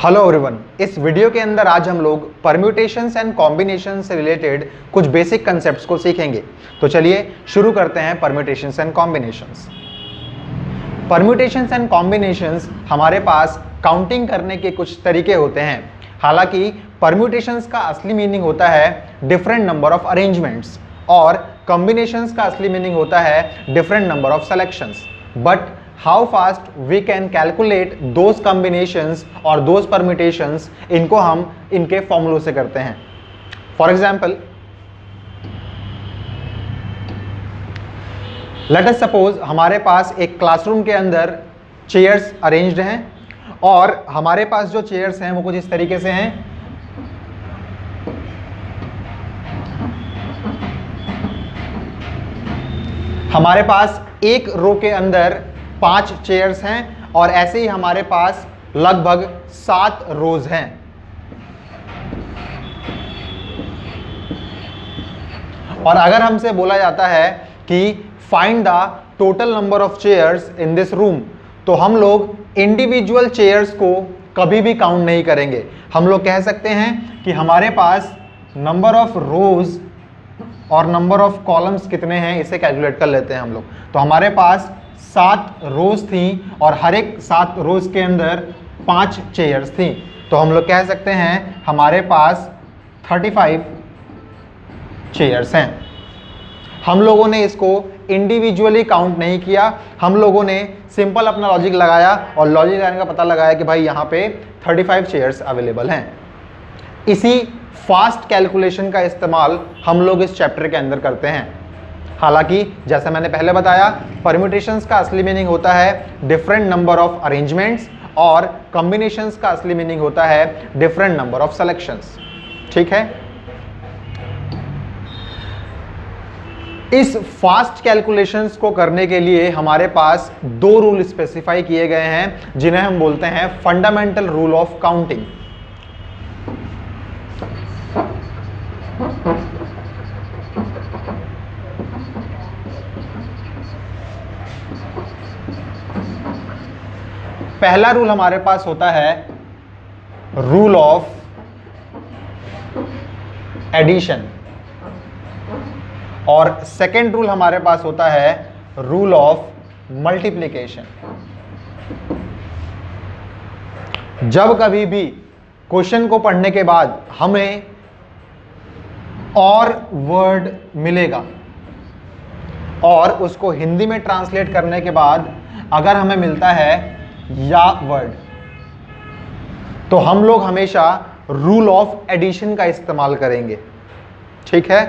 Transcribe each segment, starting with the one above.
Hello everyone, इस video के अंदर आज हम लोग परम्यूटेशंस एंड कॉम्बिनेशन से रिलेटेड कुछ बेसिक कंसेप्ट्स को सीखेंगे। तो चलिए शुरू करते हैं permutations and combinations. Permutations and combinations हमारे पास काउंटिंग करने के कुछ तरीके होते हैं। हालांकि परम्यूटेशंस का असली मीनिंग होता है डिफरेंट नंबर ऑफ अरेंजमेंट्स और कॉम्बिनेशंस का असली मीनिंग होता है different number of selections. But how fast we can calculate those combinations और दोज परम्यूटेशंस, इनको हम इनके फॉर्मूलों से करते हैं। For example, let us suppose हमारे पास एक क्लासरूम के अंदर चेयर्स अरेंज्ड हैं और हमारे पास जो चेयर्स हैं वो कुछ इस तरीके से हैं। हमारे पास एक रो के अंदर 5 चेयर्स हैं और ऐसे ही हमारे पास लगभग 7 रोज हैं। और अगर हमसे बोला जाता है कि find the total number of chairs in this room, तो हम लोग इंडिविजुअल चेयर्स को कभी भी काउंट नहीं करेंगे। हम लोग कह सकते हैं कि हमारे पास नंबर ऑफ रोज और नंबर ऑफ कॉलम्स कितने हैं, इसे कैलकुलेट कर लेते हैं हम लोग। तो हमारे पास 7 रोज थी और हर एक 7 रोज के अंदर 5 चेयर्स थी। तो हम लोग कह सकते हैं हमारे पास 35 चेयर्स हैं। हम लोगों ने इसको इंडिविजुअली काउंट नहीं किया, हम लोगों ने सिंपल अपना लॉजिक लगाया और लॉजिक लगाने का पता लगाया कि भाई यहाँ पे 35 चेयर्स अवेलेबल हैं। इसी फास्ट कैलकुलेशन का इस्तेमाल हम लोग इस चैप्टर के अंदर करते हैं। हालांकि जैसा मैंने पहले बताया, परम्यूटेशंस का असली मीनिंग होता है डिफरेंट नंबर ऑफ अरेंजमेंट्स और कॉम्बिनेशंस का असली मीनिंग होता है डिफरेंट नंबर ऑफ सेलेक्शंस। ठीक है, इस फास्ट कैलकुलेशंस को करने के लिए हमारे पास 2 रूल स्पेसिफाई किए गए हैं जिन्हें हम बोलते हैं फंडामेंटल रूल ऑफ काउंटिंग। पहला रूल हमारे पास होता है रूल ऑफ एडिशन और सेकेंड रूल हमारे पास होता है रूल ऑफ मल्टीप्लिकेशन। जब कभी भी क्वेश्चन को पढ़ने के बाद हमें और वर्ड मिलेगा और उसको हिंदी में ट्रांसलेट करने के बाद अगर हमें मिलता है या वर्ड, तो हम लोग हमेशा रूल ऑफ एडिशन का इस्तेमाल करेंगे। ठीक है,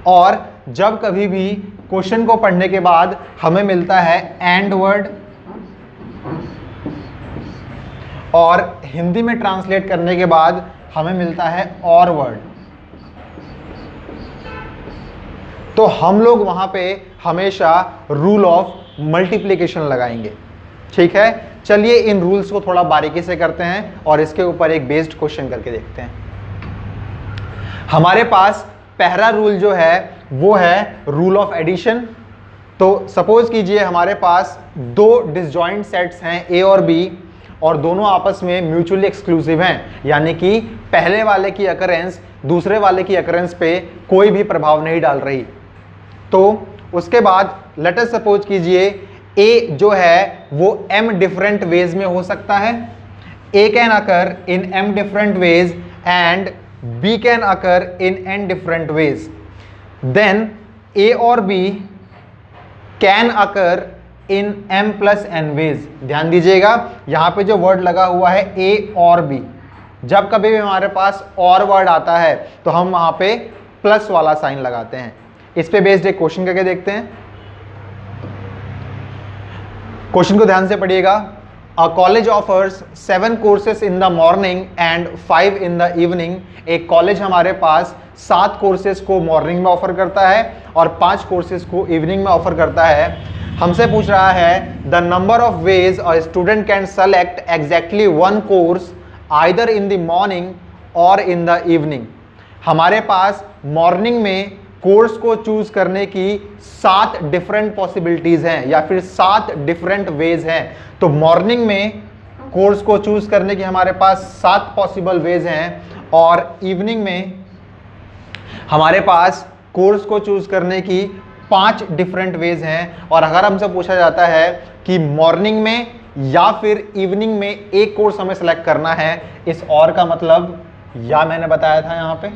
और जब कभी भी क्वेश्चन को पढ़ने के बाद हमें मिलता है एंड वर्ड और हिंदी में ट्रांसलेट करने के बाद हमें मिलता है और वर्ड, तो हम लोग वहां पे हमेशा रूल ऑफ मल्टीप्लिकेशन लगाएंगे। ठीक है, चलिए इन रूल्स को थोड़ा बारीकी से करते हैं और इसके ऊपर एक बेस्ड क्वेश्चन करके देखते हैं। हमारे पास पहला रूल जो है वो है रूल ऑफ एडिशन। तो सपोज कीजिए हमारे पास 2 डिसजॉइंट सेट्स हैं ए और बी और दोनों आपस में म्यूचुअली एक्सक्लूसिव हैं, यानी कि पहले वाले की अकरेंस दूसरे वाले की अकरेंस पे कोई भी प्रभाव नहीं डाल रही। तो उसके बाद लेट अस सपोज कीजिए ए जो है वो m डिफरेंट वेज में हो सकता है। A can occur in m different ways and B can occur in n different ways. Then A और B can occur in m plus n ways. ध्यान दीजिएगा यहाँ पे जो वर्ड लगा हुआ है A और B, जब कभी भी हमारे पास और वर्ड आता है तो हम वहाँ पे प्लस वाला साइन लगाते हैं। इस पे बेस्ड एक क्वेश्चन करके देखते हैं। क्वेश्चन को ध्यान से पढ़िएगा। A college offers 7 courses in the morning and 5 in the evening. एक कॉलेज हमारे पास 7 कोर्सेज को मॉर्निंग में ऑफर करता है और 5 कोर्सेज को इवनिंग में ऑफर करता है। हमसे पूछ रहा है the number of veg a student can select exactly 1 course either in the morning और इन द इवनिंग। हमारे पास मॉर्निंग में कोर्स को चूज करने की 7 डिफरेंट पॉसिबिलिटीज हैं या फिर 7 डिफरेंट वेज हैं। तो मॉर्निंग में कोर्स को चूज करने की हमारे पास 7 पॉसिबल वेज हैं, और इवनिंग में हमारे पास कोर्स को चूज करने की 5 डिफरेंट वेज हैं। और अगर हमसे पूछा जाता है कि मॉर्निंग में या फिर इवनिंग में एक कोर्स हमें सेलेक्ट करना है, इस और का मतलब या मैंने बताया था यहां पे।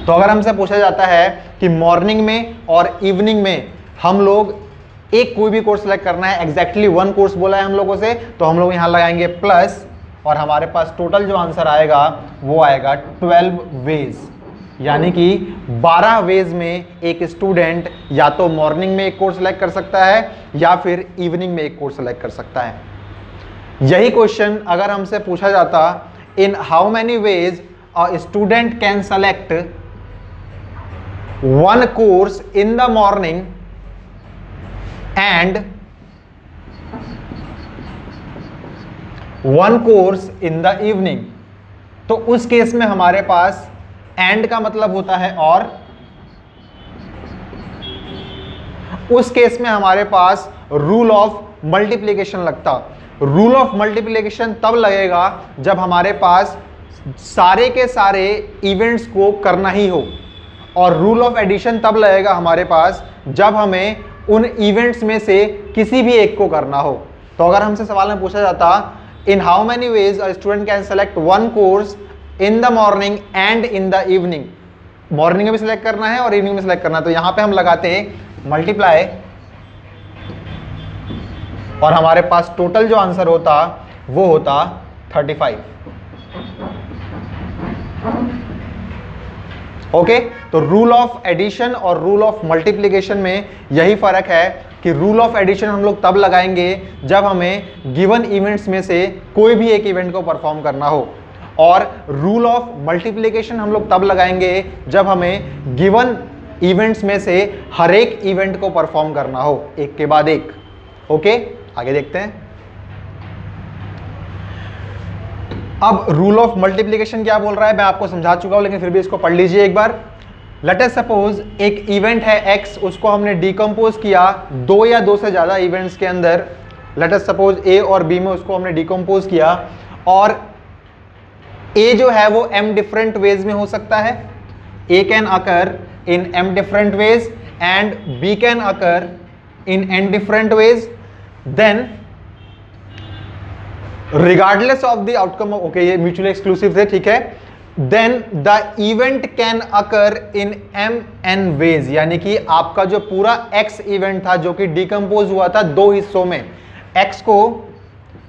तो अगर हमसे पूछा जाता है कि मॉर्निंग में और इवनिंग में हम लोग एक कोई भी कोर्स सेलेक्ट करना है, एग्जैक्टली 1 कोर्स बोला है हम लोगों से, तो हम लोग यहां लगाएंगे प्लस, और हमारे पास टोटल जो आंसर आएगा वो आएगा 12 वेज, यानी कि 12 वेज में एक स्टूडेंट या तो मॉर्निंग में एक कोर्स सेलेक्ट कर सकता है या फिर इवनिंग में एक कोर्स सेलेक्ट कर सकता है। यही क्वेश्चन अगर हमसे पूछा जाता in how many ways a student can select 1 course in the morning and 1 course in the evening, तो उस केस में हमारे पास एंड का मतलब होता है और, उस केस में हमारे पास रूल ऑफ मल्टीप्लिकेशन लगता। रूल ऑफ मल्टीप्लिकेशन तब लगेगा जब हमारे पास सारे के सारे इवेंट्स को करना ही हो, और रूल ऑफ एडिशन तब लगेगा हमारे पास जब हमें उन इवेंट्स में से किसी भी एक को करना हो। तो अगर हमसे सवाल में पूछा जाता in how many ways a student can select 1 course in the morning and in the evening, morning में भी सिलेक्ट करना है और इवनिंग में सिलेक्ट करना है, तो यहां पे हम लगाते हैं मल्टीप्लाई, और हमारे पास टोटल जो आंसर होता वो होता 35। ओके, तो रूल ऑफ एडिशन और रूल ऑफ मल्टीप्लिकेशन में यही फर्क है कि रूल ऑफ एडिशन हम लोग तब लगाएंगे जब हमें गिवन इवेंट्स में से कोई भी एक इवेंट को परफॉर्म करना हो, और रूल ऑफ मल्टीप्लिकेशन हम लोग तब लगाएंगे जब हमें गिवन इवेंट्स में से हर एक इवेंट को परफॉर्म करना हो एक के बाद एक। ओके, आगे देखते हैं। अब रूल ऑफ मल्टीप्लिकेशन क्या बोल रहा है मैं आपको समझा चुका हूं, लेकिन फिर भी इसको पढ़ लीजिए एक बार। लेट अस सपोज एक इवेंट है x, उसको हमने डिकम्पोज किया 2 या 2 से ज्यादा इवेंट्स के अंदर। लेट अस सपोज a और b में उसको हमने डिकम्पोज किया, और a जो है वो m डिफरेंट वेज में हो सकता है, a can occur in m different ways and b can occur in n different ways. Then regardless of the outcome, okay ये म्यूचुअली एक्सक्लूसिव थे, ठीक है। Then the event can occur in mn ways, यानी कि आपका जो पूरा x event था जो कि डिकम्पोज हुआ था 2 हिस्सों में, x को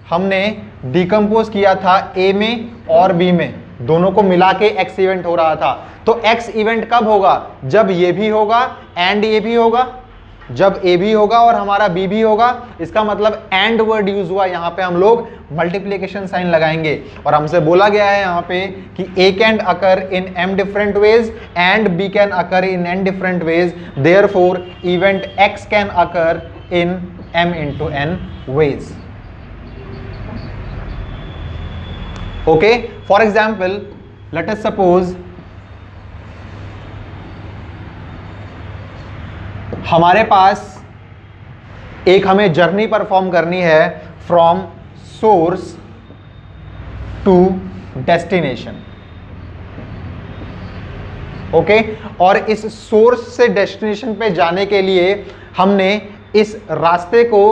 हमने डिकम्पोज किया था a में और b में, दोनों को मिला के x इवेंट हो रहा था। तो x इवेंट कब होगा? जब ये भी होगा एंड ये भी होगा, जब a भी होगा और हमारा b भी होगा। इसका मतलब एंड वर्ड यूज हुआ, यहां पे हम लोग मल्टीप्लिकेशन साइन लगाएंगे, और हमसे बोला गया है यहां पे कि a can occur in m different ways and b can occur in n different veg, therefore event x can occur in m into n ways. Okay, for example, let us suppose हमारे पास एक हमें journey perform करनी है from source to destination. Okay, और इस source से destination पे जाने के लिए हमने इस रास्ते को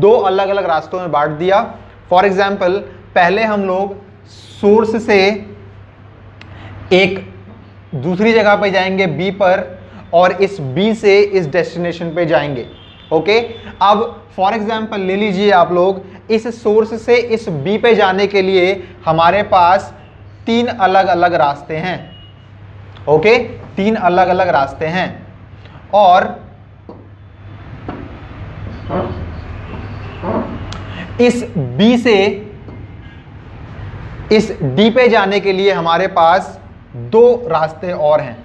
2 अलग अलग रास्तों में बांट दिया। फॉर एग्जाम्पल, पहले हम लोग सोर्स से एक दूसरी जगह पे जाएंगे B पर, और इस B से इस डेस्टिनेशन पे जाएंगे। ओके, अब फॉर एग्जाम्पल ले लीजिए आप लोग, इस सोर्स से इस B पे जाने के लिए हमारे पास 3 अलग अलग रास्ते हैं। ओके, 3 अलग अलग रास्ते हैं, और इस B से इस D पे जाने के लिए हमारे पास 2 रास्ते और हैं।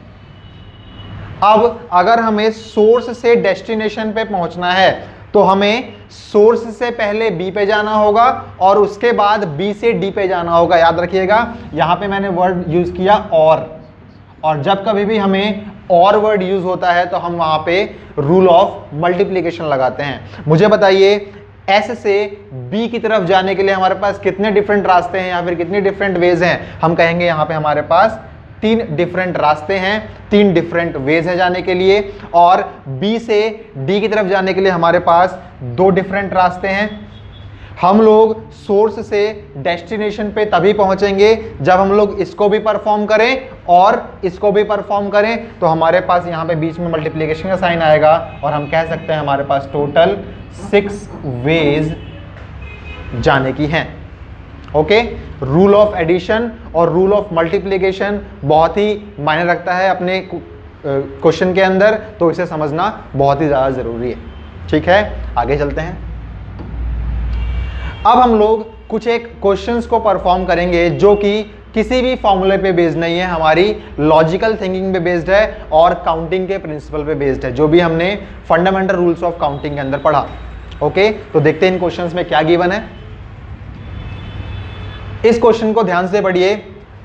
अब अगर हमें सोर्स से डेस्टिनेशन पे पहुंचना है तो हमें सोर्स से पहले B पे जाना होगा और उसके बाद B से D पे जाना होगा। याद रखिएगा, यहां पे मैंने वर्ड यूज किया और जब कभी भी हमें और वर्ड यूज होता है तो हम वहां पे रूल ऑफ मल्टीप्लिकेशन लगाते हैं। मुझे बताइए, एस से बी की तरफ जाने के लिए हमारे पास कितने डिफरेंट रास्ते हैं या फिर कितनी डिफरेंट वेज हैं? हम कहेंगे यहां पे हमारे पास 3 डिफरेंट रास्ते हैं, 3 डिफरेंट वेज हैं जाने के लिए। और बी से डी की तरफ जाने के लिए हमारे पास 2 डिफरेंट रास्ते हैं। हम लोग सोर्स से डेस्टिनेशन पे तभी पहुंचेंगे जब हम लोग इसको भी परफॉर्म करें और इसको भी परफॉर्म करें। तो हमारे पास यहाँ पे बीच में मल्टीप्लिकेशन का साइन आएगा और हम कह सकते हैं हमारे पास टोटल 6 वेज जाने की हैं। ओके, रूल ऑफ एडिशन और रूल ऑफ मल्टीप्लिकेशन बहुत ही मायने रखता है अपने क्वेश्चन के अंदर, तो इसे समझना बहुत ही ज़्यादा ज़रूरी है। ठीक है, आगे चलते हैं। अब हम लोग कुछ एक क्वेश्चंस को परफॉर्म करेंगे जो कि किसी भी फॉर्मूले पे बेस्ड नहीं है, हमारी लॉजिकल थिंकिंग पे बेस्ड है और काउंटिंग के प्रिंसिपल पे बेस्ड है, जो भी हमने फंडामेंटल रूल्स ऑफ काउंटिंग के अंदर पढ़ा। ओके, तो देखते हैं इन क्वेश्चंस में क्या गिवन है। इस क्वेश्चन को ध्यान से पढ़िए।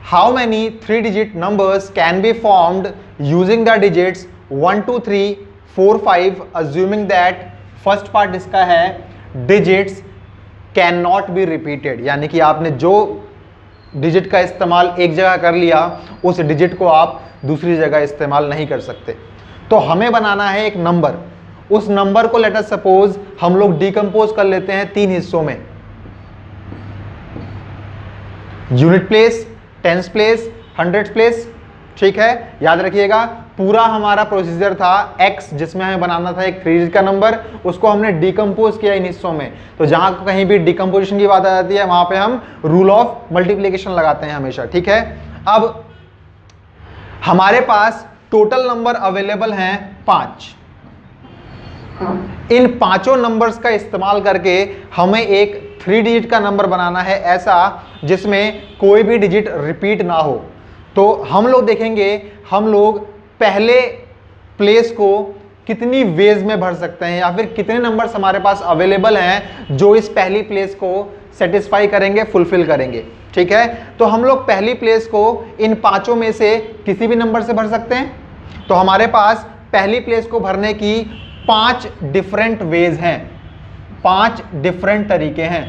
How many 3 digit numbers can be formed using the digits 1 2 3 4 5 assuming that, first part इसका है digits can not be repeated, यानी कि आपने जो डिजिट का इस्तेमाल एक जगह कर लिया उस डिजिट को आप दूसरी जगह इस्तेमाल नहीं कर सकते। तो हमें बनाना है एक नंबर। उस नंबर को लेट अस सपोज हम लोग डिकम्पोज कर लेते हैं 3 हिस्सों में, unit place, tens place, hundreds place. ठीक है, याद रखिएगा पूरा हमारा प्रोसीजर था x, जिसमें हमें बनाना था एक 3 डिजिट का नंबर, उसको हमने डिकम्पोज किया इन हिस्सों में। तो जहां कहीं भी डिकम्पोजिशन की बात आ जाती है वहां पे हम रूल ऑफ मल्टीप्लिकेशन लगाते हैं हमेशा। ठीक है, अब हमारे पास टोटल नंबर अवेलेबल हैं 5। इन पांचों नंबर्स का इस्तेमाल करके हमें एक 3 डिजिट का नंबर बनाना है, ऐसा जिसमें कोई भी डिजिट रिपीट ना हो। तो हम लोग देखेंगे हम लोग पहले प्लेस को कितनी वेज में भर सकते हैं या फिर कितने नंबर्स हमारे पास अवेलेबल हैं जो इस पहली प्लेस को सेटिस्फाई करेंगे, फुलफिल करेंगे। ठीक है, तो हम लोग पहली प्लेस को इन पांचों में से किसी भी नंबर से भर सकते हैं। तो हमारे पास पहली प्लेस को भरने की 5 डिफरेंट वेज हैं, 5 डिफरेंट तरीके हैं।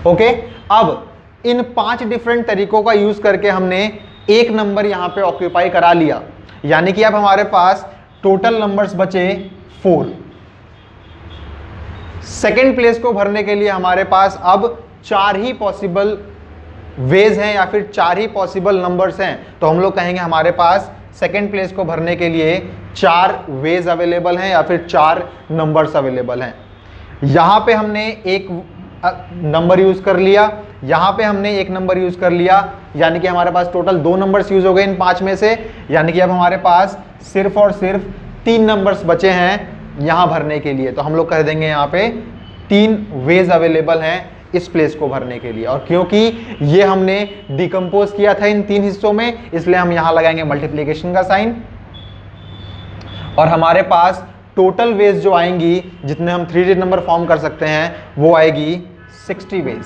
ओके, अब इन 5 डिफरेंट तरीकों का यूज करके हमने एक नंबर यहां पे ऑक्यूपाई करा लिया, यानी कि अब हमारे पास टोटल नंबर्स बचे 4। सेकेंड प्लेस को भरने के लिए हमारे पास अब 4 ही पॉसिबल वेज हैं या फिर 4 ही पॉसिबल नंबर्स हैं। तो हम लोग कहेंगे हमारे पास सेकेंड प्लेस को भरने के लिए 4 वेज अवेलेबल हैं या फिर 4 नंबर्स अवेलेबल हैं। यहां पे हमने एक नंबर यूज कर लिया, यहां पे हमने एक नंबर यूज कर लिया, यानी कि हमारे पास टोटल 2 नंबर्स यूज हो गए इन 5 में से। यानी कि अब हमारे पास सिर्फ और सिर्फ 3 नंबर्स बचे हैं यहां भरने के लिए। तो हम लोग कह देंगे यहां पे 3 वेज अवेलेबल हैं इस प्लेस को भरने के लिए। और क्योंकि ये हमने डिकम्पोज किया था इन 3 हिस्सों में, इसलिए हम यहां लगाएंगे मल्टीप्लिकेशन का साइन। और हमारे पास टोटल वेज जो आएंगी, जितने हम 3 डिजिट नंबर फॉर्म कर सकते हैं, वो आएगी 60 वेज।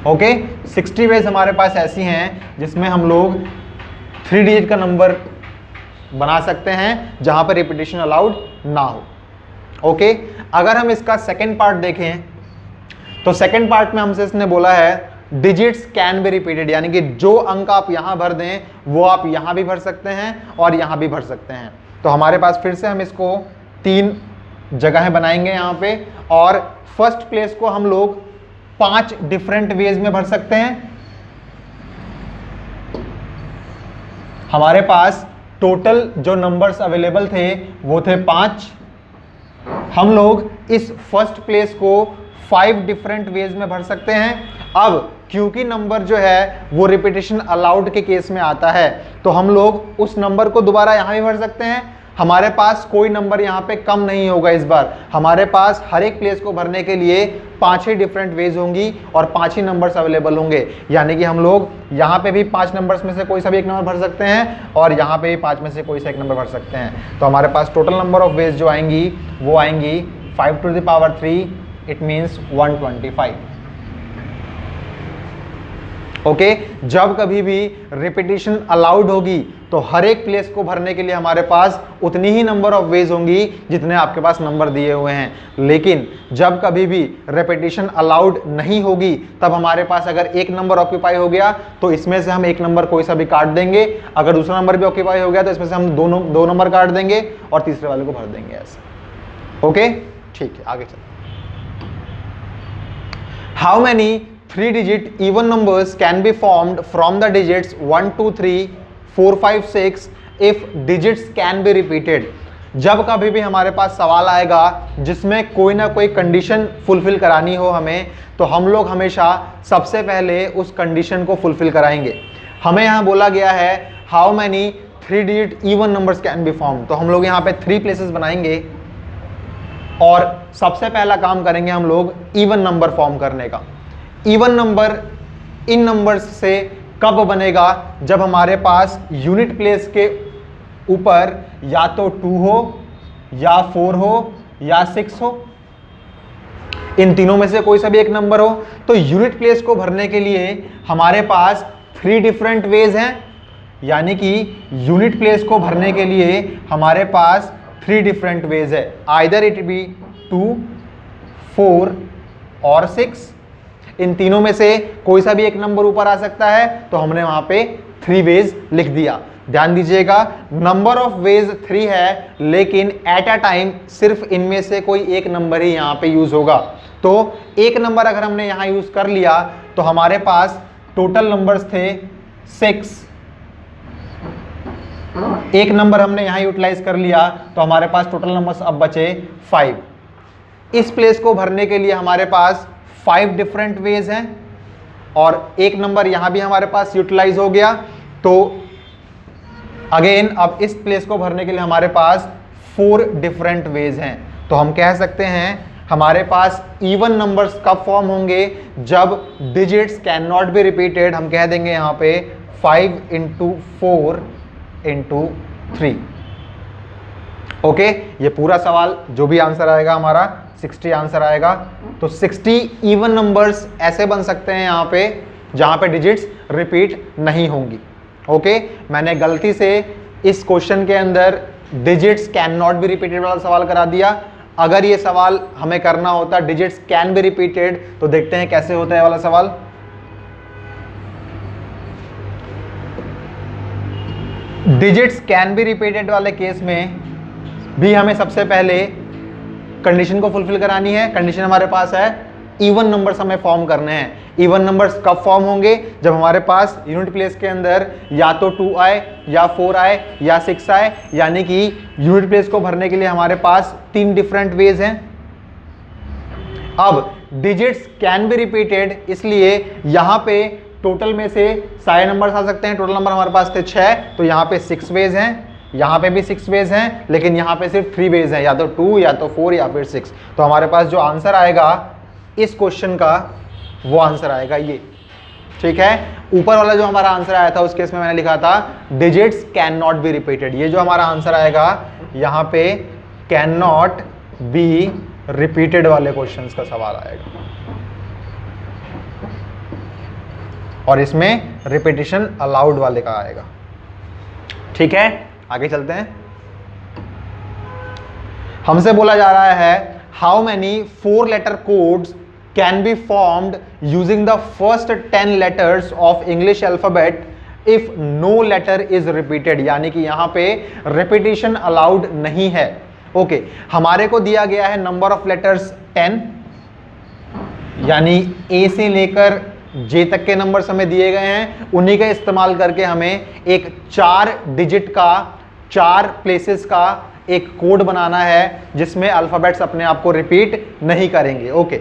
ओके, 60 वेज हमारे पास ऐसी हैं जिसमें हम लोग 3 डिजिट का नंबर बना सकते हैं जहां पर रिपीटेशन अलाउड ना हो। ओके, अगर हम इसका सेकेंड पार्ट देखें तो सेकेंड पार्ट में हमसे इसने बोला है डिजिट्स कैन बी रिपीटेड, यानी कि जो अंक आप यहां भर दें वो आप यहां भी भर सकते हैं और यहां भी भर सकते हैं। तो हमारे पास फिर से हम इसको 3 जगहें बनाएंगे यहां पे, और फर्स्ट प्लेस को हम लोग 5 डिफरेंट वेज में भर सकते हैं। हमारे पास टोटल जो नंबर्स अवेलेबल थे वो थे 5। हम लोग इस फर्स्ट प्लेस को 5 डिफरेंट वेज में भर सकते हैं। अब क्योंकि नंबर जो है वो रिपीटेशन अलाउड के केस में आता है, तो हम लोग उस नंबर को दोबारा यहां भी भर सकते हैं। हमारे पास कोई नंबर यहाँ पे कम नहीं होगा इस बार। हमारे पास हर एक प्लेस को भरने के लिए 5 ही डिफरेंट वेज होंगी और 5 ही नंबर्स अवेलेबल होंगे, यानी कि हम लोग यहाँ पे भी 5 नंबर्स में से कोई सा भी एक नंबर भर सकते हैं और यहाँ पे भी 5 में से कोई सा एक नंबर भर सकते हैं। तो हमारे पास टोटल नंबर ऑफ वेज जो आएंगी वो आएंगी 5 to the power 3, it means 125। Okay जब कभी भी रिपीटिशन अलाउड होगी तो हर एक प्लेस को भरने के लिए हमारे पास उतनी ही नंबर ऑफ वेज होंगी जितने आपके पास नंबर दिए हुए हैं। लेकिन जब कभी भी रिपीटिशन अलाउड नहीं होगी तब हमारे पास अगर एक नंबर ऑक्यूपाई हो गया तो इसमें से हम एक नंबर कोई सा भी काट देंगे, अगर दूसरा नंबर भी ऑक्यूपाई हो गया तो इसमें से हम दो नंबर काट देंगे और तीसरे वाले को भर देंगे ऐसे। ओके ठीक है आगे चलते। How many 3-digit even numbers can be formed from the digits 1, 2, 3, 4, 5, 6 if digits can be repeated। जब कभी भी हमारे पास सवाल आएगा जिसमें कोई ना कोई कंडीशन फुलफिल करानी हो हमें, तो हम लोग हमेशा सबसे पहले उस कंडीशन को फुलफिल कराएंगे। हमें यहाँ बोला गया है how many 3-digit even numbers can be formed, तो हम लोग यहाँ पे 3 प्लेसेस बनाएंगे और सबसे पहला काम करेंगे हम लोग इवन नंबर फॉर्म करने का। इवन नंबर इन नंबर्स से कब बनेगा? जब हमारे पास यूनिट प्लेस के ऊपर या तो 2 हो या 4 हो या 6 हो, इन तीनों में से कोई सा भी एक नंबर हो। तो यूनिट प्लेस को भरने के लिए हमारे पास 3 डिफरेंट वेज हैं, यानी कि यूनिट प्लेस को भरने के लिए हमारे पास 3 डिफरेंट वेज है। आइदर इट बी 2, 4 और 6। इन तीनों में से कोई सा भी एक नंबर ऊपर आ सकता है, तो हमने वहां पे 3 वेज लिख दिया। ध्यान दीजिएगा नंबर ऑफ वेज 3 है, लेकिन एट अ टाइम सिर्फ इनमें से कोई एक नंबर ही यहां पे यूज होगा। तो एक नंबर अगर हमने यहां यूज कर लिया तो हमारे पास टोटल नंबर्स थे 6। एक नंबर हमने यहां यूटिलाइज कर लिया तो हमारे पास टोटल नंबर्स अब बचे 5। इस प्लेस को भरने के लिए हमारे पास 5 डिफरेंट वेज हैं और एक नंबर यहां भी हमारे पास यूटिलाइज हो गया। तो अगेन अब इस प्लेस को भरने के लिए हमारे पास 4 डिफरेंट वेज हैं। तो हम कह सकते हैं हमारे पास इवन नंबर्स कब फॉर्म होंगे? जब digits can not be repeated. हम कह देंगे यहां पे 5 × 4 × 3। ओके ये पूरा सवाल जो भी आंसर आएगा हमारा 60 आंसर आएगा। तो 60 इवन नंबर्स ऐसे बन सकते हैं यहाँ पे जहाँ पे डिजिट्स रिपीट नहीं होंगी। ओके मैंने गलती से इस क्वेश्चन के अंदर digits can not be repeated वाला सवाल करा दिया। अगर ये सवाल हमें करना होता डिजिट्स कैन बी रिपीटेड, तो देखते हैं कैसे होता है वाला सवाल। डिजिट्स कैन बी रिपीटेड वाले केस में भी हमें सबसे पहले कंडीशन को फुलफिल करानी है। कंडीशन हमारे पास है इवन नंबर्स हमें फॉर्म करने हैं। इवन नंबर्स कब फॉर्म होंगे? जब हमारे पास यूनिट प्लेस के अंदर या तो 2 आए या 4 आए या 6 आए, यानी कि यूनिट प्लेस को भरने के लिए हमारे पास 3 डिफरेंट वेज हैं। अब डिजिट्स कैन बी रिपीटेड, इसलिए यहां पे टोटल में से सारे नंबर्स आ सकते हैं। टोटल नंबर हमारे पास थे 6, तो यहां पे 6 वेज हैं, यहां पे भी 6 वेज हैं, लेकिन यहां पे सिर्फ 3 वेज हैं, या तो 2 या तो 4 या फिर 6। तो हमारे पास जो आंसर आएगा इस क्वेश्चन का वो आंसर आएगा ये। ठीक है ऊपर वाला जो हमारा आंसर आया था उस केस में मैंने लिखा था digits can not be repeated. ये जो हमारा आंसर आएगा यहां पे कैन नॉट बी रिपीटेड वाले क्वेश्चंस का सवाल आएगा और इसमें रिपीटिशन अलाउड वाले का आएगा। ठीक है आगे चलते हैं। हमसे बोला जा रहा है how many 4 letter codes can be formed using the first 10 letters of English alphabet if no letter is repeated, यानी कि यहां पे रिपीटिशन अलाउड नहीं है। ओके हमारे को दिया गया है नंबर ऑफ लेटर्स 10, यानी ए से लेकर जे तक के नंबर्स हमें दिए गए हैं, उन्हीं का इस्तेमाल करके हमें एक 4 डिजिट का 4 प्लेसेस का एक कोड बनाना है जिसमें अल्फाबेट्स अपने आप को रिपीट नहीं करेंगे। ओके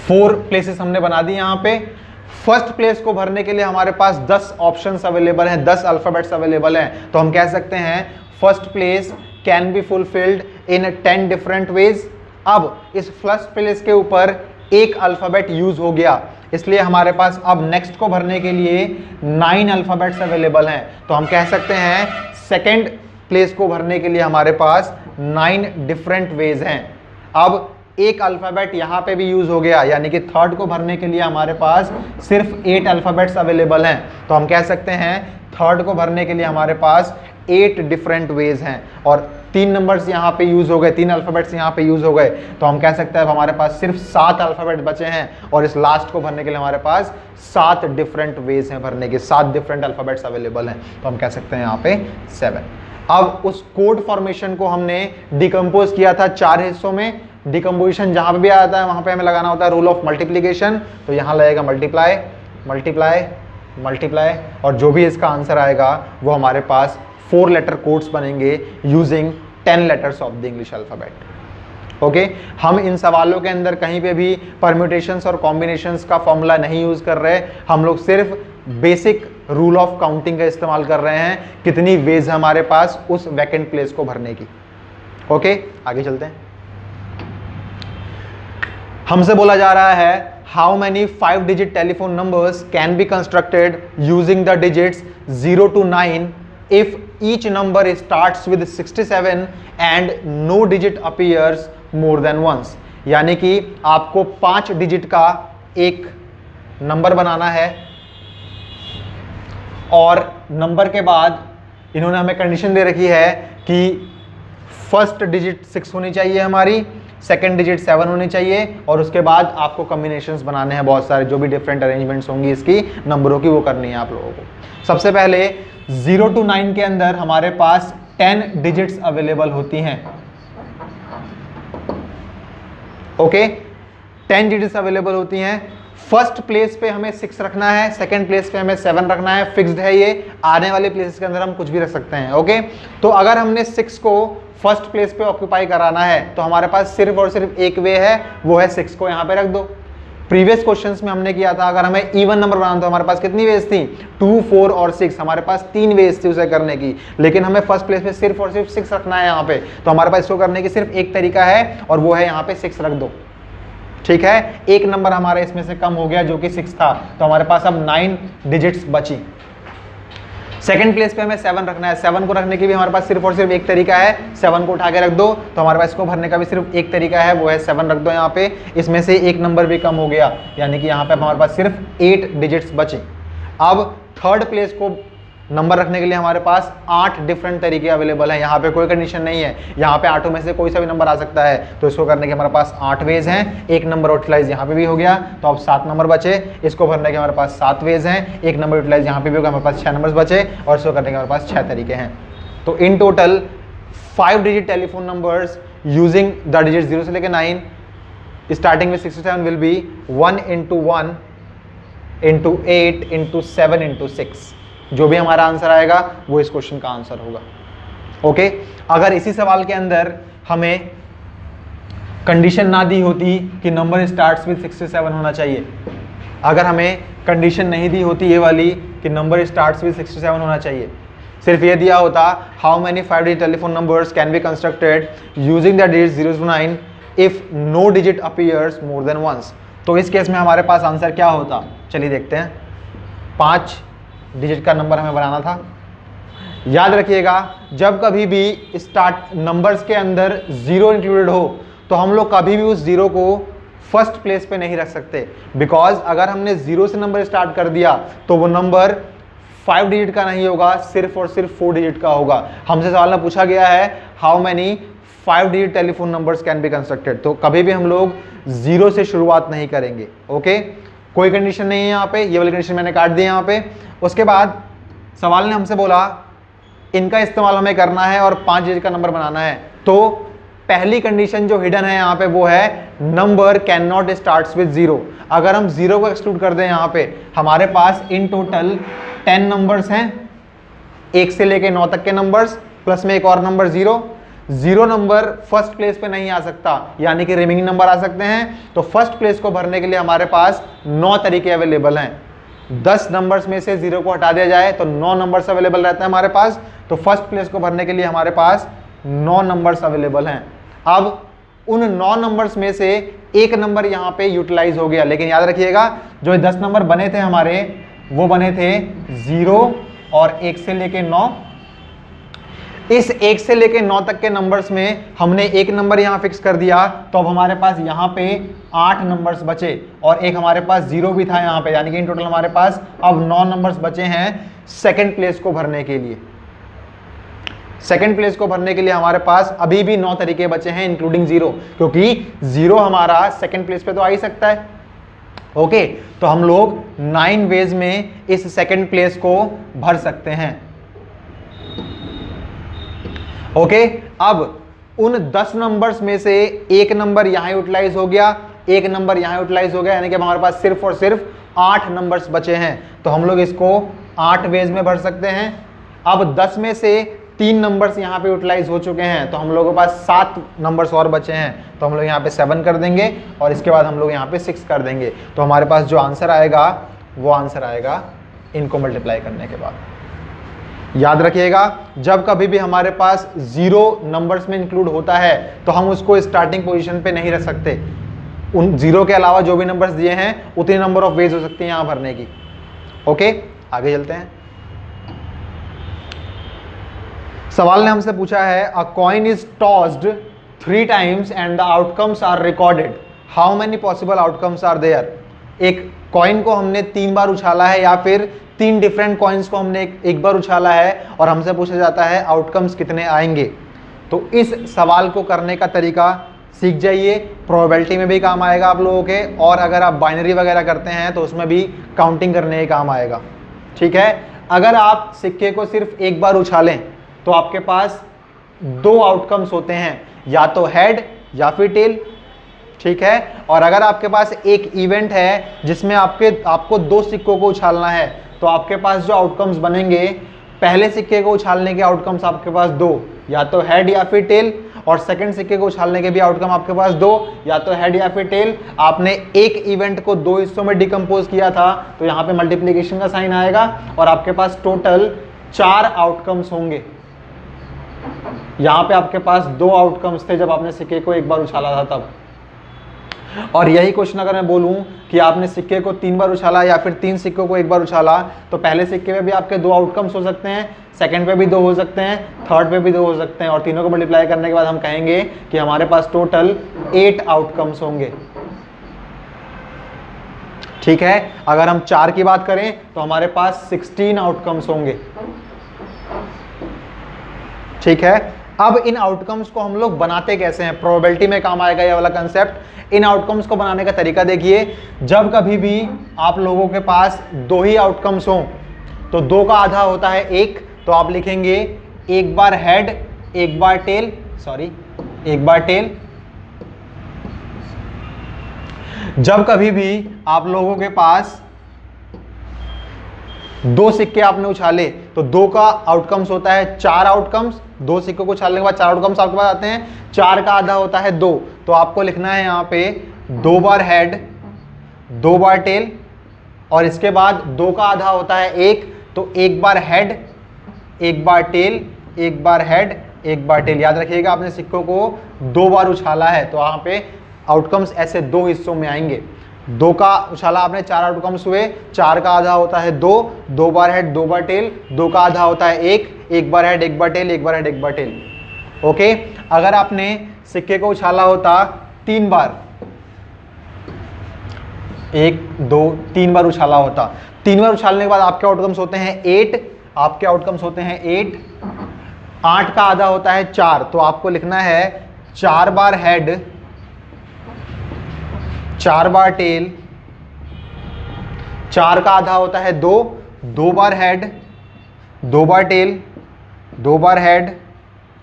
4 प्लेसेस हमने बना दी। यहां पे फर्स्ट प्लेस को भरने के लिए हमारे पास 10 ऑप्शंस अवेलेबल हैं, 10 अल्फाबेट्स अवेलेबल हैं। तो हम कह सकते हैं first place can be fulfilled in 10 different ways. अब इस फर्स्ट प्लेस के ऊपर एक अल्फाबेट यूज हो गया, इसलिए हमारे पास अब नेक्स्ट को भरने के लिए 9 अल्फाबेट्स अवेलेबल हैं। तो हम कह सकते हैं सेकंड प्लेस को भरने के लिए हमारे पास 9 डिफरेंट वेज हैं। अब एक अल्फाबेट यहां पे भी यूज हो गया, यानी कि थर्ड को भरने के लिए हमारे पास सिर्फ 8 अल्फाबेट्स अवेलेबल हैं। तो हम कह सकते हैं थर्ड को भरने के लिए हमारे पास 8 डिफरेंट वेज हैं, और 3 नंबर्स यहाँ पे यूज हो गए, 3 अल्फाबेट्स यहाँ पे यूज हो गए। तो हम कह सकते हैं अब हमारे पास सिर्फ 7 अल्फाबेट बचे हैं, और इस लास्ट को भरने के लिए हमारे पास 7 डिफरेंट वेज हैं भरने के, 7 डिफरेंट अल्फाबेट्स अवेलेबल हैं। तो हम कह सकते हैं यहाँ पे 7। अब उस कोड फॉर्मेशन को हमने डिकम्पोज किया था 4 हिस्सों में। डिकम्पोजिशन जहां पे भी आता है वहां पे हमें लगाना होता है रूल ऑफ मल्टीप्लीकेशन। तो यहां लगेगा मल्टीप्लाई, मल्टीप्लाई, मल्टीप्लाई, और जो भी इसका आंसर आएगा वो हमारे पास 4 लेटर कोड्स बनेंगे using 10 letters of the English alphabet. Okay, हम इन सवालों के अंदर कहीं पे भी परम्यूटेशंस और कॉम्बिनेशंस का फॉर्मूला नहीं यूज कर रहे, हम लोग सिर्फ बेसिक रूल ऑफ काउंटिंग का इस्तेमाल कर रहे हैं, कितनी वेज है हमारे पास उस वैकेंट प्लेस को भरने की। ओके, आगे चलते हैं। हमसे बोला जा रहा है how many 5 digit telephone numbers can be constructed using the digits 0 to 9 if each number starts with 67 and no digit appears more than once. यानी कि आपको 5 डिजिट का एक नंबर बनाना है, और नंबर के बाद इन्होंने हमें कंडीशन दे रखी है कि फर्स्ट डिजिट 6 होनी चाहिए हमारी, सेकंड डिजिट 7 होनी चाहिए, और उसके बाद आपको कॉम्बिनेशंस बनाने हैं बहुत सारे, जो भी डिफरेंट अरेंजमेंट्स होंगी इसकी नंबरों की वो करनी है आप लोगों को। सबसे पहले 0 to 9 के अंदर हमारे पास 10 डिजिट्स अवेलेबल होती हैं। ओके, 10 डिजिट्स अवेलेबल होती हैं। फर्स्ट प्लेस पे हमें 6 रखना है, सेकंड प्लेस पे हमें 7 रखना है, फिक्स्ड है ये। आने वाले प्लेसेस के अंदर हम कुछ भी रख सकते हैं। ओके, तो अगर हमने 6 को फर्स्ट प्लेस पे ऑक्यूपाई कराना है तो हमारे पास सिर्फ और सिर्फ एक वे है, वो है 6 को यहाँ पे रख दो। प्रीवियस क्वेश्चंस में हमने किया था अगर हमें इवन नंबर बनाना था, हमारे पास कितनी वेज थी, 2, 4 और 6, हमारे पास 3 वेज थी उसे करने की, लेकिन हमें फर्स्ट प्लेस पे सिर्फ और सिर्फ 6 रखना है यहाँ पे। तो हमारे पास इसको करने की सिर्फ एक तरीका है, और वो है यहाँ पे 6 रख दो। ठीक है, एक नंबर हमारे इसमें से कम हो गया जो कि 6 था, तो हमारे पास अब 9 डिजिट्स बची। सेकंड प्लेस पे हमें 7 रखना है, 7 को रखने की भी हमारे पास सिर्फ और सिर्फ एक तरीका है, 7 को उठा के रख दो। तो हमारे पास इसको भरने का भी सिर्फ एक तरीका है, वो है 7 रख दो यहाँ पे। इसमें से एक नंबर भी कम हो गया, यानी कि यहाँ पे हमारे पास सिर्फ 8 डिजिट्स बचे। अब थर्ड प्लेस को नंबर रखने के लिए हमारे पास 8 डिफरेंट तरीके अवेलेबल हैं। यहाँ पे कोई कंडीशन नहीं है, यहाँ पे 8 में से कोई सा भी नंबर आ सकता है। तो इसको करने के हमारे पास 8 वेज हैं। एक नंबर यूटिलाइज यहाँ पे भी हो गया, तो अब 7 नंबर बचे। इसको भरने के हमारे पास 7 वेज हैं, एक नंबर यूटिलाइज यहाँ पे भी होगा, हमारे पास 6 नंबर बचे, और इसको करने के हमारे पास 6 तरीके हैं। तो in total 5 digit telephone numbers using the digit 0 से लेकर 9 starting with 67 will be 1 into 1 into 8 into 7 into 6। जो भी हमारा आंसर आएगा वो इस क्वेश्चन का आंसर होगा। ओके, अगर इसी सवाल के अंदर हमें कंडीशन ना दी होती कि नंबर स्टार्ट्स विद 67 होना चाहिए, अगर हमें कंडीशन नहीं दी होती ये वाली कि नंबर स्टार्ट्स विद 67 होना चाहिए, सिर्फ ये दिया होता how many 5 digit telephone numbers can be constructed using the digit 0 to 9 if no digit appears more than once, तो इस केस में हमारे पास आंसर क्या होता, चलिए देखते हैं। 5 डिजिट का नंबर हमें बनाना था। याद रखिएगा, जब कभी भी स्टार्ट नंबर्स के अंदर 0 इंक्लूडेड हो तो हम लोग कभी भी उस 0 को फर्स्ट प्लेस पे नहीं रख सकते, बिकॉज अगर हमने 0 से नंबर स्टार्ट कर दिया तो वो नंबर 5 डिजिट का नहीं होगा, सिर्फ और सिर्फ 4 डिजिट का होगा। हमसे सवाल में पूछा गया है how many 5 digit telephone numbers can be constructed, तो कभी भी हम लोग 0 से शुरुआत नहीं करेंगे। ओके, कोई कंडीशन नहीं है यहाँ पे, ये वाली कंडीशन मैंने काट दी यहाँ पे। उसके बाद सवाल ने हमसे बोला इनका इस्तेमाल हमें करना है और 5 डिजिट का नंबर बनाना है। तो पहली कंडीशन जो हिडन है यहाँ पे वो है number can not starts with 0। अगर हम 0 को एक्सक्लूड कर दें यहाँ पे, हमारे पास इन टोटल 10 नंबर्स हैं, 1 से लेके 9 तक के नंबर्स, प्लस में एक और नंबर 0 नंबर फर्स्ट प्लेस पे नहीं आ सकता, यानी कि रिमेनिंग नंबर आ सकते हैं। तो फर्स्ट प्लेस को भरने के लिए हमारे पास 9 तरीके अवेलेबल हैं। 10 नंबर्स में से 0 को हटा दिया जाए तो 9 नंबर्स अवेलेबल रहता है हमारे पास। तो फर्स्ट प्लेस को भरने के लिए हमारे पास 9 नंबर्स अवेलेबल हैं। अब उन 9 नंबर्स में से एक नंबर यहाँ पे यूटिलाइज हो गया, लेकिन याद रखिएगा जो 10 नंबर बने थे हमारे वो बने थे 0 और 1 से लेके 9। इस 1 से लेके 9 तक के नंबर्स में हमने एक नंबर यहां फिक्स कर दिया, तो अब हमारे पास यहां पे 8 नंबर्स बचे और एक हमारे पास 0 भी था यहां पे, यानी कि इन टोटल हमारे पास अब 9 नंबर्स बचे हैं सेकंड प्लेस को भरने के लिए। सेकंड प्लेस को भरने के लिए हमारे पास अभी भी 9 तरीके बचे हैं इंक्लूडिंग 0, क्योंकि 0 हमारा सेकंड प्लेस पे तो आ ही सकता है। ओके, तो हम लोग 9 वेज में इस सेकंड प्लेस को भर सकते हैं। ओके, अब उन 10 नंबर्स में से एक नंबर यहां यूटिलाइज हो गया, एक नंबर यहां यूटिलाइज हो गया, यानी कि हमारे पास सिर्फ और सिर्फ 8 नंबर्स बचे हैं। तो हम लोग इसको 8 वेज में भर सकते हैं। अब 10 में से 3 नंबर्स यहां पे यूटिलाइज हो चुके हैं, तो हम लोगों के पास 7 नंबर्स और बचे हैं, तो हम लोग यहां पे 7 कर देंगे और इसके बाद हम लोग यहां पे 6 कर देंगे। तो हमारे पास जो आंसर आएगा वो आंसर आएगा इनको मल्टीप्लाई करने के बाद। याद रखिएगा, जब कभी भी हमारे पास 0 नंबर्स में इंक्लूड होता है तो हम उसको स्टार्टिंग पोजीशन पे नहीं रख सकते। उन 0 के अलावा जो भी नंबर्स दिए हैं उतने नंबर ऑफ वेज हो सकती हैं यहां भरने की। ओके, आगे चलते हैं। सवाल ने हमसे पूछा है, a coin is tossed 3 times and the outcomes are recorded, how many possible outcomes are there. एक कॉइन को हमने 3 बार उछाला है या फिर 3 डिफरेंट कॉइन्स को हमने एक बार उछाला है और हमसे पूछा जाता है आउटकम्स कितने आएंगे। तो इस सवाल को करने का तरीका सीख जाइए, प्रोबेबिलिटी में भी काम आएगा आप लोगों के, और अगर आप बाइनरी वगैरह करते हैं तो उसमें भी काउंटिंग करने के काम आएगा। ठीक है, अगर आप सिक्के को सिर्फ एक बार उछालें तो आपके पास 2 आउटकम्स होते हैं, या तो हेड या फिर टेल। ठीक है, और अगर आपके पास एक इवेंट है जिसमें आपको 2 सिक्कों को उछालना है, तो आपके पास जो आउटकम्स बनेंगे, पहले सिक्के को उछालने के आउटकम्स आपके पास 2, या तो हेड या फिर टेल, और सेकंड सिक्के को उछालने के भी आउटकम आपके पास 2, या तो हेड या फिर टेल। आपने एक इवेंट को 2 हिस्सों में डिकम्पोज किया था, तो यहाँ पे मल्टीप्लीकेशन का साइन आएगा और आपके पास टोटल 4 आउटकम्स होंगे। यहाँ पे आपके पास 2 आउटकम्स थे जब आपने सिक्के को एक बार उछाला था तब। और यही क्वेश्चन अगर मैं बोलूं कि आपने सिक्के को 3 बार उछाला या फिर 3 सिक्कों को एक बार उछाला, तो पहले सिक्के में भी आपके 2 आउटकम्स हो सकते हैं, सेकंड पे भी 2 हो सकते हैं, थर्ड पे भी 2 हो सकते हैं, और तीनों को मल्टीप्लाई करने के बाद हम कहेंगे कि हमारे पास टोटल 8 आउटकम्स होंगे। ठीक है, अगर हम 4 की बात करें तो हमारे पास 16 आउटकम्स होंगे। ठीक है, अब इन आउटकम्स को हम लोग बनाते कैसे हैं, प्रोबेबिलिटी में काम आएगा ये वाला कंसेप्ट। इन आउटकम्स को बनाने का तरीका देखिए, जब कभी भी आप लोगों के पास 2 ही आउटकम्स हों तो 2 का आधा होता है 1, तो आप लिखेंगे एक बार हेड एक बार टेल, एक बार टेल। जब कभी भी आप लोगों के पास 2 सिक्के आपने उछाले तो 2 का आउटकम्स होता है 4 आउटकम्स। 2 सिक्कों को उछालने के बाद 4 आउटकम्स आपके पास आते हैं, 4 का आधा होता है 2, तो आपको लिखना है यहाँ पे 2 बार हेड 2 बार टेल, और इसके बाद 2 का आधा होता है 1, तो 1 बार हेड 1 बार टेल 1 बार हेड 1 बार टेल। याद रखिएगा, आपने सिक्कों को 2 बार उछाला है, तो यहाँ पे आउटकम्स ऐसे 2 हिस्सों में आएंगे। 2 का उछाला आपने, 4 आउटकम्स हुए, 4 का आधा होता है 2, 2 बार हेड 2 बार टेल, 2 का आधा होता है 1 बार हेड 1 बार टेल 1 बार हेड 1 बार टेल। ओके, अगर आपने सिक्के को उछाला होता 3 बार, 1 2 3 बार उछाला होता, 3 बार उछालने के बाद आपके आउटकम्स होते हैं 8, आपके आउटकम्स होते हैं 8, 8 का आधा होता है 4, तो आपको लिखना है 4 बार हेड 4 बार टेल, 4 का आधा होता है 2, 2 बार हेड 2 बार टेल 2 बार हेड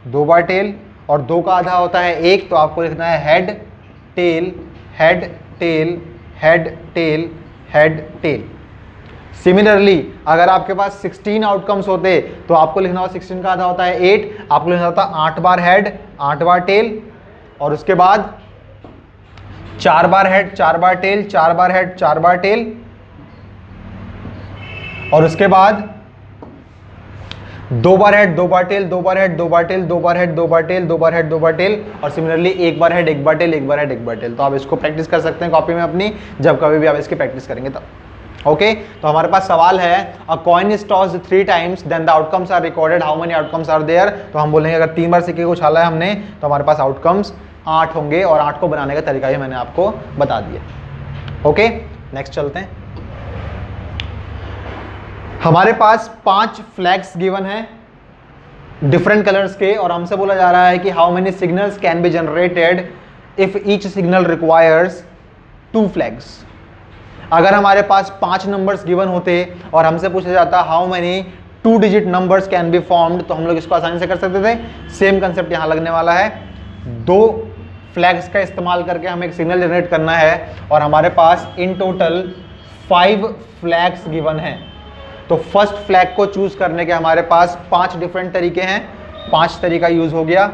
2 बार टेल, और 2 का आधा होता है 1, तो आपको लिखना है head tail head tail head tail head tail. Similarly अगर आपके पास 16 आउटकम्स होते तो आपको लिखना होता 16 का आधा होता है 8, आपको लिखना होता 8 बार हेड 8 बार टेल, और उसके बाद 4 बार हेड 4 बार टेल 4 बार हेड 4 बार टेल, और उसके बाद 2 बार हेड 2 बार टेल 2 बार हेड 2 बार टेल 2 बार हेड 2 बार टेल 2 बार हेड 2 बार टेल, और सिमिलरली 1 बार हेड 1 बार टेल 1 बार हेड 1 बार टेल। तो आप इसको प्रैक्टिस कर सकते हैं कॉपी में अपनी, जब कभी भी आप इसकी प्रैक्टिस करेंगे तब। ओके तो हमारे पास सवाल है a coin is tossed 3 times then the outcomes are recorded, how many outcomes are there. तो हम बोलेंगे अगर 3 बार सिक्के को उछाला है हमने तो हमारे पास आउटकम्स 8 होंगे, और 8 को बनाने का तरीका भी मैंने आपको बता दिया। ओके नेक्स्ट चलते हैं। हमारे पास 5 फ्लैग्स गिवन है डिफरेंट कलर्स के, और हमसे बोला जा रहा है कि how many signals can be generated if each signal requires 2 flags. अगर हमारे पास 5 नंबर्स गिवन होते और हमसे पूछा जाता how many 2 digit numbers can be formed, तो हम लोग इसको आसानी से कर सकते थे। सेम कंसेप्ट यहां लगने वाला है। 2 फ्लैग्स का इस्तेमाल करके हमें एक सिग्नल जनरेट करना है, और हमारे पास इन टोटल 5 फ्लैग्स गिवन हैं। तो फर्स्ट फ्लैग को चूज करने के हमारे पास 5 डिफरेंट तरीके हैं, 5 तरीका यूज हो गया।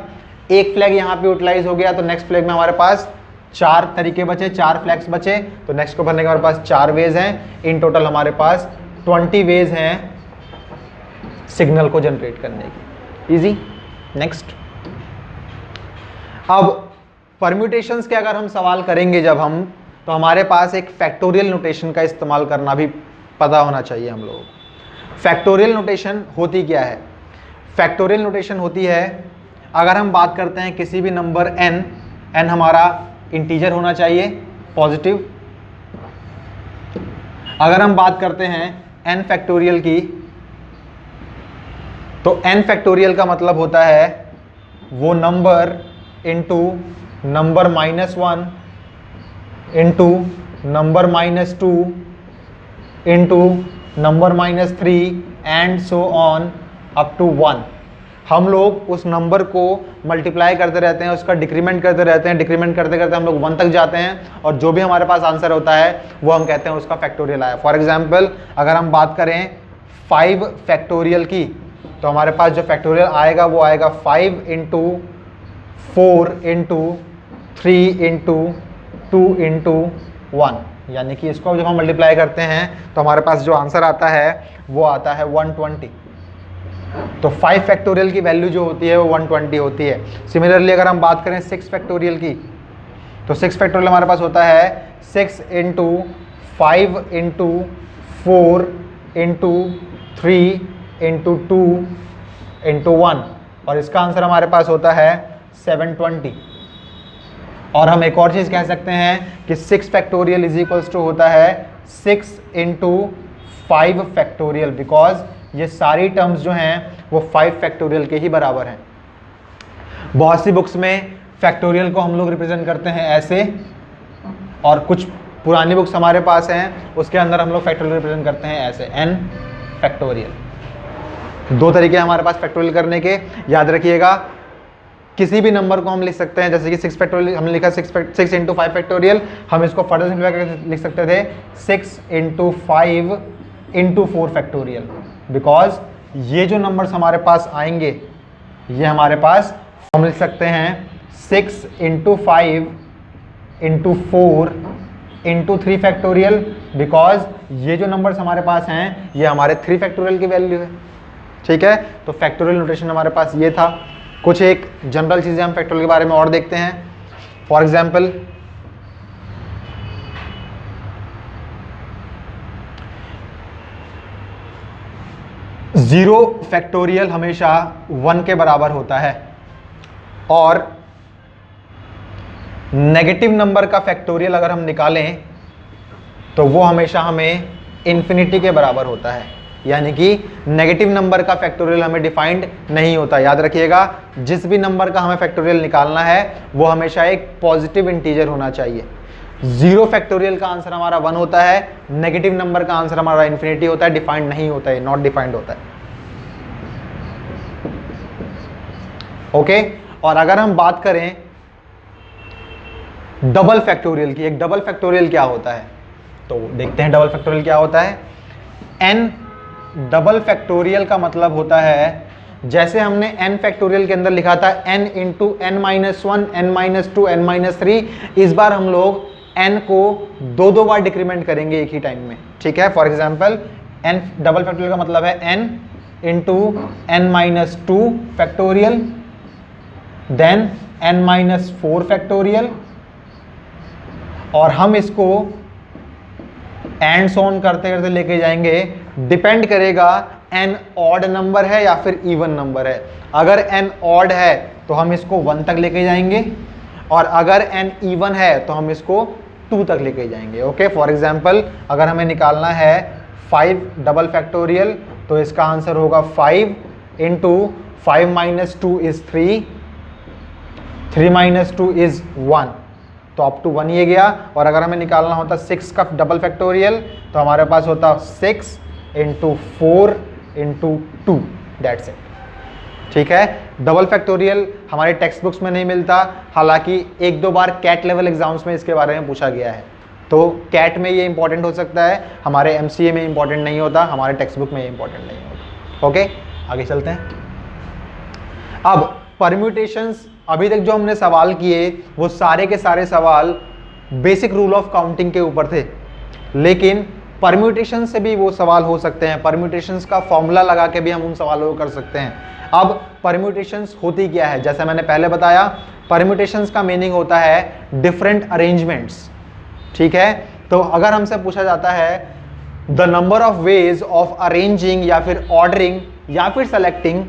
एक फ्लैग यहाँ पे यूटिलाइज हो गया, तो नेक्स्ट फ्लैग में हमारे पास 4 तरीके बचे, 4 फ्लैग्स बचे। तो नेक्स्ट को भरने के हमारे पास 4 वेज हैं। इन टोटल हमारे पास 20 वेज हैं सिग्नल को जनरेट करने की। इजी। नेक्स्ट, अब परम्यूटेशंस के अगर हम सवाल करेंगे जब हम, तो हमारे पास एक फैक्टोरियल नोटेशन का इस्तेमाल करना भी पता होना चाहिए हम लोगों को। फैक्टोरियल नोटेशन होती क्या है? फैक्टोरियल नोटेशन होती है, अगर हम बात करते हैं किसी भी नंबर n हमारा इंटीजर होना चाहिए पॉजिटिव। अगर हम बात करते हैं n फैक्टोरियल की, तो n फैक्टोरियल का मतलब होता है वो number into number -1 into number -2 into number -3 and so on up to 1। हम लोग उस नंबर को मल्टीप्लाई करते रहते हैं, उसका डिक्रीमेंट करते रहते हैं, डिक्रीमेंट करते करते हम लोग 1 तक जाते हैं, और जो भी हमारे पास आंसर होता है वो हम कहते हैं उसका फैक्टोरियल आया। फॉर एग्जांपल अगर हम बात करें 5 फैक्टोरियल की, तो हमारे पास जो फैक्टोरियल आएगा वो आएगा 5 इंटू 4 इंटू 3 इंटू 2 इंटू 1, यानी कि इसको जब हम मल्टीप्लाई करते हैं तो हमारे पास जो आंसर आता है वो आता है 120। तो 5 फैक्टोरियल की वैल्यू जो होती है वो 120 होती है। सिमिलरली अगर हम बात करें 6 फैक्टोरियल की, तो 6 फैक्टोरियल हमारे पास होता है 6 into 5 into 4 into 3 into 2 into 1, और इसका आंसर हमारे पास होता है 720। और हम एक और चीज़ कह सकते हैं कि 6 फैक्टोरियल इज इक्वल्स टू होता है 6 इंटू 5 फैक्टोरियल, बिकॉज ये सारी टर्म्स जो हैं वो 5 फैक्टोरियल के ही बराबर हैं। बहुत सी बुक्स में फैक्टोरियल को हम लोग रिप्रेजेंट करते हैं ऐसे, और कुछ पुरानी बुक्स हमारे पास हैं उसके अंदर हम लोग फैक्टोरियल रिप्रेजेंट करते हैं ऐसे n फैक्टोरियल। 2 तरीके हमारे पास फैक्टोरियल करने के, याद रखिएगा। किसी भी नंबर को हम लिख सकते हैं, जैसे कि 6 फैक्टोरियल हमने लिखा 6 इंटू 5 फैक्टोरियल, हम इसको फर्दर सिंप्लीफाई करके लिख सकते थे 6 इंटू 5 इंटू 4 फैक्टोरियल, बिकॉज ये जो नंबर्स हमारे पास आएंगे ये हमारे पास हम लिख सकते हैं 6 into 5 into 4 into 3 factorial, because ये जो नंबर्स हमारे पास हैं ये हमारे 3 फैक्टोरियल की वैल्यू है। ठीक है, तो फैक्टोरियल नोटेशन हमारे पास ये था। कुछ एक जनरल चीज़ें हम फैक्टोरियल के बारे में और देखते हैं। फॉर एग्जाम्पल, ज़ीरो फैक्टोरियल हमेशा 1 के बराबर होता है, और नेगेटिव नंबर का फैक्टोरियल अगर हम निकालें तो वो हमेशा हमें इन्फिनिटी के बराबर होता है। यानी कि नेगेटिव नंबर का फैक्टोरियल हमें डिफाइंड नहीं होता। याद रखिएगा, जिस भी नंबर का हमें फैक्टोरियल निकालना है वो हमेशा एक पॉजिटिव इंटीजर होना चाहिए। 0 फैक्टोरियल का आंसर हमारा 1 होता है, नेगेटिव नंबर का आंसर हमारा इन्फिनिटी होता है, डिफाइंड नहीं होता है, नॉट डिफाइंड होता है। ओके, और अगर हम बात करें डबल फैक्टोरियल की, एक डबल फैक्टोरियल क्या होता है तो देखते हैं डबल फैक्टोरियल क्या होता है। n डबल फैक्टोरियल का मतलब होता है, जैसे हमने n फैक्टोरियल के अंदर लिखा था n into n-1, n-2, n-3, इस बार हम लोग n को 2 बार डिक्रीमेंट करेंगे एक ही टाइम में। ठीक है, for example n double factorial का मतलब है n into n-2 factorial, then n-4 factorial, और हम इसको एंड सो ऑन करते करते लेके जाएंगे, डिपेंड करेगा n ऑड नंबर है या फिर इवन नंबर है। अगर n ऑड है तो हम इसको 1 तक लेके जाएंगे, और अगर n इवन है तो हम इसको 2 तक लेके जाएंगे। ओके, फॉर एग्जाम्पल अगर हमें निकालना है 5 डबल फैक्टोरियल, तो इसका आंसर होगा 5 into 5 minus 2 is 3, 3 minus 2 is 1, तो अप टू 1 ये गया। और अगर हमें निकालना होता 6 का डबल फैक्टोरियल तो हमारे पास होता 6 इंटू 4 इंटू 2, दैट्स इट। ठीक है, डबल फैक्टोरियल हमारे टेक्स्ट बुक्स में नहीं मिलता, हालांकि 1-2 बार कैट लेवल एग्जाम्स में इसके बारे में पूछा गया है। तो कैट में ये इंपॉर्टेंट हो सकता है, हमारे MCA में इंपॉर्टेंट नहीं होता, हमारे टेक्स्ट बुक में ये इंपॉर्टेंट नहीं होता। ओके, आगे चलते हैं। अब परम्यूटेशंस, अभी तक जो हमने सवाल किए वो सारे के सारे सवाल बेसिक रूल ऑफ काउंटिंग के ऊपर थे, लेकिन परम्यूटेशन से भी वो सवाल हो सकते हैं, परम्यूटेशंस का फॉर्मूला लगा के भी हम उन सवालों को कर सकते हैं। अब परम्यूटेशंस होती क्या है, जैसे मैंने पहले बताया, परम्यूटेशंस का मीनिंग होता है डिफरेंट अरेंजमेंट्स। ठीक है, तो अगर हमसे पूछा जाता है the number of ways of arranging या फिर ऑर्डरिंग या फिर selecting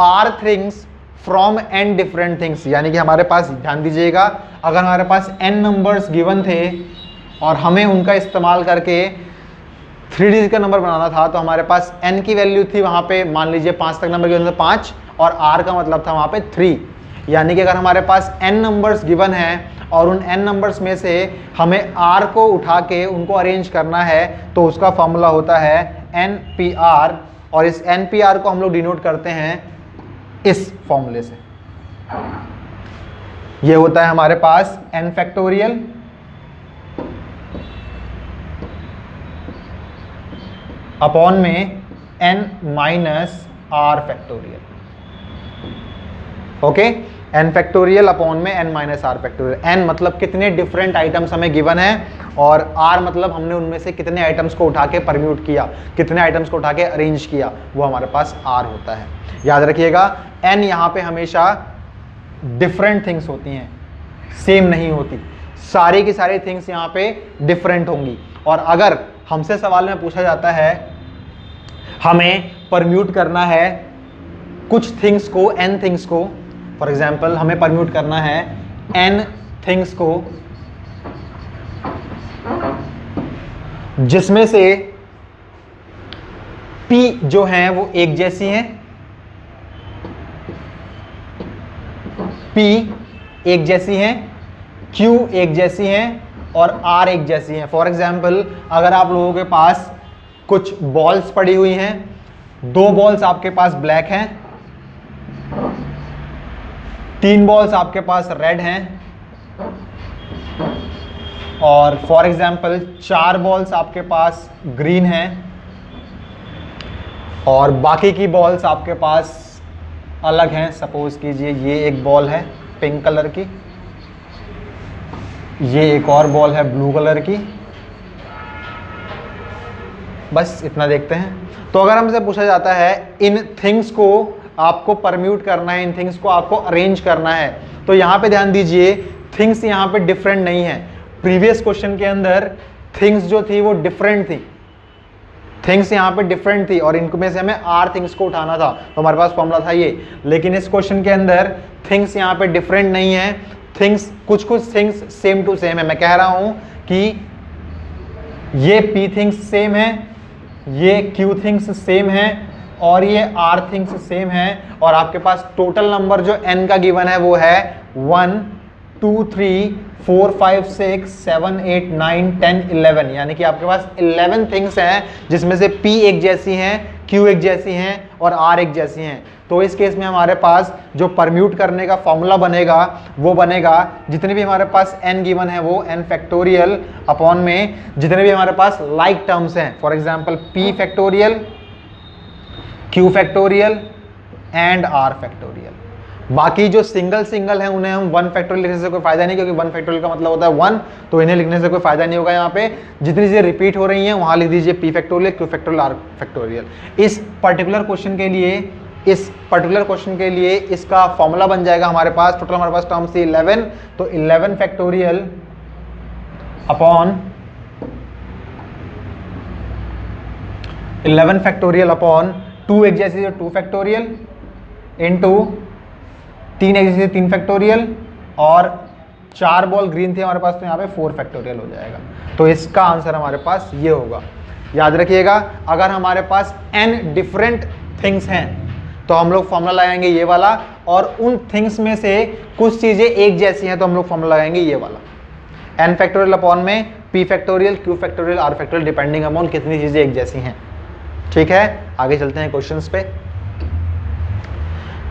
r things from n different things, यानी कि हमारे पास, ध्यान दीजिएगा, अगर हमारे पास n नंबर्स गिवन थे और हमें उनका इस्तेमाल करके 3 डिजिट का नंबर बनाना था, तो हमारे पास n की वैल्यू थी वहाँ पे, मान लीजिए 5 तक नंबर गिवन था 5, और r का मतलब था वहाँ पे 3। यानी कि अगर हमारे पास n नंबर्स गिवन हैं और उन n नंबर्स में से हमें r को उठा के उनको अरेंज करना है, तो उसका फॉर्मूला होता है NPR, और इस NPR को हम लोग डिनोट करते हैं इस फॉर्मूले से। ये होता है हमारे पास n फैक्टोरियल अपॉन में n minus r factorial. Okay, n factorial upon में n minus r factorial. n मतलब कितने डिफरेंट आइटम्स हमें गिवन है, और r मतलब हमने उनमें से कितने आइटम्स को उठा के परम्यूट किया, कितने आइटम्स को उठा के अरेंज किया, वो हमारे पास r होता है। याद रखिएगा, n यहाँ पे हमेशा डिफरेंट थिंग्स होती हैं, सेम नहीं होती, सारी की सारी थिंग्स यहाँ पे डिफरेंट होंगी। और अगर हमसे सवाल में पूछा जाता है हमें परम्यूट करना है कुछ थिंग्स को, n थिंग्स को, फॉर एग्जाम्पल हमें परम्यूट करना है n थिंग्स को, जिसमें से p जो हैं वो एक जैसी हैं, p एक जैसी हैं, q एक जैसी हैं, और r एक जैसी हैं। फॉर एग्जाम्पल अगर आप लोगों के पास कुछ बॉल्स पड़ी हुई हैं, 2 बॉल्स आपके पास ब्लैक हैं, 3 बॉल्स आपके पास रेड हैं, और फॉर एग्जाम्पल 4 बॉल्स आपके पास ग्रीन हैं, और बाकी की बॉल्स आपके पास अलग हैं। सपोज कीजिए ये एक बॉल है पिंक कलर की, ये एक और बॉल है ब्लू कलर की, बस इतना देखते हैं। तो अगर हमसे पूछा जाता है इन थिंग्स को आपको परम्यूट करना है, इन थिंग्स को आपको अरेंज करना है, तो यहाँ पे ध्यान दीजिए, थिंग्स यहाँ पे डिफरेंट नहीं है। प्रीवियस क्वेश्चन के अंदर थिंग्स जो थी वो डिफरेंट थी, थिंग्स यहाँ पे डिफरेंट थी, और इनमें से हमें आर थिंग्स को उठाना था, तो हमारे पास फॉर्मूला था ये। लेकिन इस क्वेश्चन के अंदर थिंग्स यहाँ पे डिफरेंट नहीं है, थिंग्स कुछ थिंग्स सेम टू सेम है। मैं कह रहा हूँ कि ये पी थिंग्स सेम है, ये क्यू थिंग्स सेम है, और ये आर थिंग्स सेम है, और आपके पास टोटल नंबर जो n का गिवन है वो है 1 2 3 4 5 6 7 8 9 10 11, यानी कि आपके पास 11 थिंग्स हैं, जिसमें से p एक जैसी हैं, q एक जैसी हैं, और r एक जैसी हैं। तो इस केस में हमारे पास जो परम्यूट करने का फॉर्मूला बनेगा वो बनेगा, जितने भी हमारे पास n गिवन है वो n फैक्टोरियल अपॉन में जितने भी हमारे पास लाइक टर्म्स हैं, for example p factorial, q factorial and r factorial. बाकी जो सिंगल सिंगल है उन्हें हम 1 फैक्टोरियल लिखने से कोई फायदा नहीं, क्योंकि 1 फैक्टोरियल का मतलब होता है 1, तो इन्हें लिखने से कोई फायदा नहीं होगा। यहाँ पे जितनी चीजें रिपीट हो रही हैं वहां लिख दीजिए p factorial, q factorial, r factorial. इस पर्टिकुलर क्वेश्चन के लिए इसका फॉर्मूला बन जाएगा हमारे पास, टोटल हमारे पास टर्म्स थी 11, तो 11 फैक्टोरियल अपॉन 11 फैक्टोरियल अपॉन 2 एक जैसी 2 फैक्टोरियल इंटू 3 एक जैसी 3 फैक्टोरियल और 4 बॉल ग्रीन थे हमारे पास, तो यहाँ पे 4 फैक्टोरियल हो जाएगा। तो इसका आंसर हमारे पास ये होगा। याद रखिएगा, अगर हमारे पास n डिफरेंट थिंग्स हैं तो हम लोग फॉर्मूला लगाएंगे ये वाला, और उन थिंग्स में से कुछ चीज़ें एक जैसी हैं तो हम लोग फॉर्मूला लगाएंगे ये वाला। n फैक्टोरियल अपॉन में p factorial, q factorial, r factorial, depending upon कितनी चीज़ें एक जैसी हैं। ठीक है, आगे चलते हैं क्वेश्चंस पे।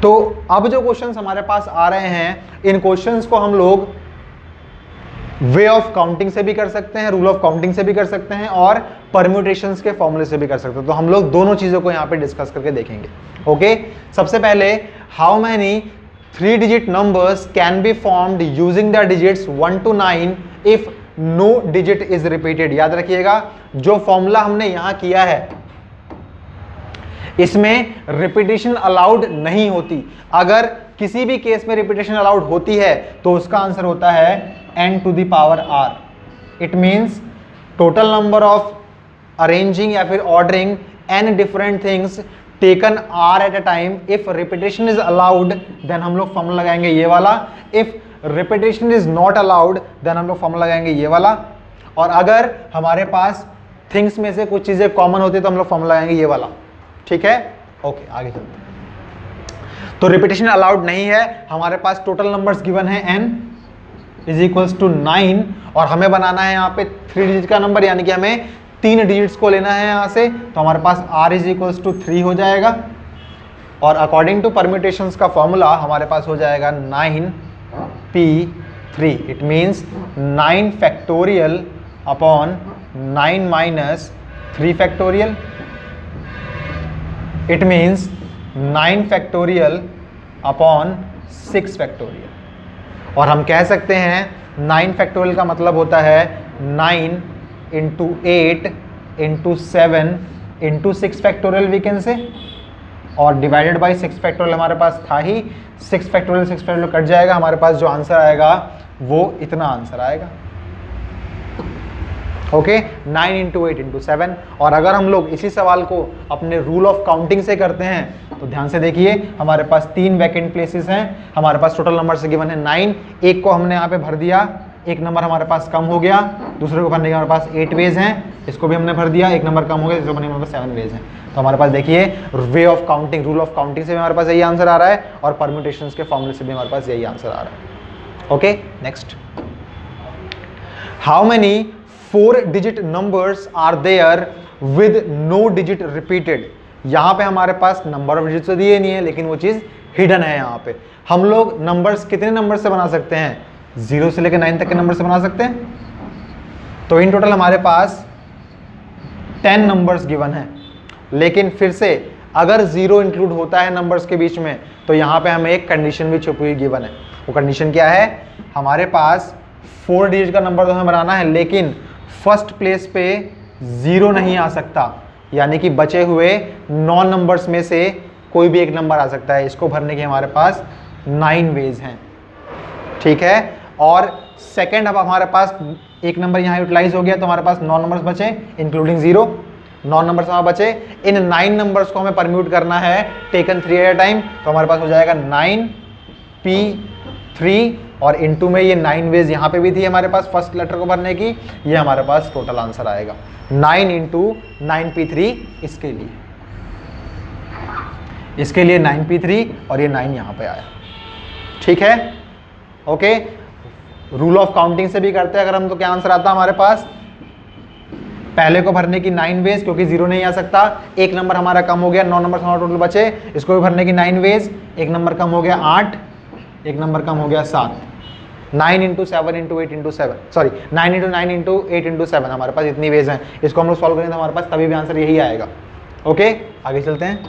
तो अब जो क्वेश्चंस हमारे पास आ रहे हैं, इन क्वेश्चंस को हम लोग वे ऑफ काउंटिंग से भी कर सकते हैं, रूल ऑफ काउंटिंग से भी कर सकते हैं, और परम्यूटेशंस के फॉर्मूले से भी कर सकते हैं। तो हम लोग दोनों चीजों को यहाँ पे डिस्कस करके देखेंगे। ओके, सबसे पहले how many 3 digit numbers can be formed using the digits 1 to 9 if no digit is repeated. याद रखिएगा, जो फॉर्मूला हमने यहां किया है इसमें रिपीटेशन अलाउड नहीं होती। अगर किसी भी केस में रिपीटेशन अलाउड होती है तो उसका आंसर होता है n to the power r। It means total number of arranging या फिर ordering n different things taken r at a time. If repetition is allowed then हम लोग फॉर्मूला लगाएंगे ये वाला। If repetition is not allowed then हम लोग formula लगाएंगे ये वाला। और अगर हमारे पास थिंग्स में से कुछ चीजें कॉमन होती है तो हम लोग फॉर्मूला लगाएंगे ये वाला। ठीक है, ओके, आगे चलते हैं। तो रिपीटेशन अलाउड नहीं है, हमारे पास टोटल नंबर्स गिवन है n इज इक्वल्स टू 9, और हमें बनाना है यहाँ पे 3 डिजिट का नंबर, यानी कि हमें 3 डिजिट्स को लेना है यहाँ से। तो हमारे पास r इज इक्वल्स टू 3 हो जाएगा, और अकॉर्डिंग टू परम्यूटेशंस का फॉर्मूला हमारे पास हो जाएगा 9p3। It means 9 factorial upon 9 minus 3 factorial. It means 9 factorial upon 6 factorial. और हम कह सकते हैं 9 फैक्टोरियल का मतलब होता है 9 इंटू 8 इंटू 7 इंटू 6 फैक्टोरियल वी कैन से, और डिवाइडेड बाई 6 फैक्टोरियल हमारे पास था ही। 6 फैक्टोरियल कट जाएगा, हमारे पास जो आंसर आएगा वो इतना आंसर आएगा। ओके, 9 इंटू 8 इंटू 7। और अगर हम लोग इसी सवाल को अपने रूल ऑफ काउंटिंग से करते हैं तो ध्यान से देखिए, हमारे पास 3 वैकेंट प्लेसेस हैं, हमारे पास टोटल नंबर से गिवन है 9। एक को हमने यहाँ पे भर दिया, एक नंबर हमारे पास कम हो गया, दूसरे को भरने के हमारे पास 8 वेज हैं, इसको भी हमने भर दिया, एक नंबर कम हो गया, इसको भरने के हमारे पास 7 वेज हैं। तो हमारे पास देखिए way of counting, rule of counting से भी हमारे पास यही आंसर आ रहा है, और परम्यूटेशंस के फॉर्मूले से भी हमारे पास यही आंसर आ रहा है। Okay, next, how many 4 digit numbers are there with no digit repeated. यहां पे हमारे पास नंबर ऑफ डिजिट तो दिए नहीं है, लेकिन वो चीज हिडन है। यहां पे हम लोग नंबर्स कितने नंबर से बना सकते हैं? 0 से लेकर 9 तक के नंबर से बना सकते हैं। तो इन टोटल हमारे पास 10 नंबर्स गिवन है, लेकिन फिर से अगर 0 इंक्लूड होता है नंबर्स के बीच में तो यहाँ पे हमें एक कंडीशन भी छुपी हुई गिवन है। वो कंडीशन क्या है? हमारे पास 4 डिजिट का नंबर तो हमें बनाना है, लेकिन फर्स्ट प्लेस पे 0 नहीं आ सकता, यानी कि बचे हुए 9 नंबर्स में से कोई भी एक नंबर आ सकता है। इसको भरने के हमारे पास 9 वेज हैं। ठीक है, और सेकेंड अब हमारे पास एक नंबर यहाँ यूटिलाइज हो गया, तो हमारे पास 9 नंबर्स बचे इंक्लूडिंग 0। 9 नंबर्स हमारे बचे, इन 9 नंबर्स को हमें परम्यूट करना है टेकन 3 एट अ टाइम। तो हमारे पास हो जाएगा 9p3, और इनटू में ये 9 वेज यहाँ पे भी थी हमारे पास फर्स्ट लेटर को भरने की। ये हमारे पास टोटल आंसर आएगा 9 इंटू 9p3। इसके लिए 9p3 और ये 9 यहाँ पे आया। ठीक है, ओके। रूल ऑफ काउंटिंग से भी करते हैं अगर हम, तो क्या आंसर आता है हमारे पास? पहले को भरने की 9 वेज, क्योंकि 0 नहीं आ सकता। एक नंबर हमारा कम हो गया, 9 नंबर हमारा टोटल बचे, इसको भी भरने की 9 वेज। एक नंबर कम हो गया 8, एक नंबर कम हो गया 7। 9 इंटू 7 इंटू 8 इंटू 7, सॉरी 9 इंटू 9 इंटू 8 इंटू 7, हमारे पास इतनी वेज हैं। इसको हम लोग सॉल्व करेंगे तो हमारे पास तभी भी आंसर यही आएगा। ओके, आगे चलते हैं।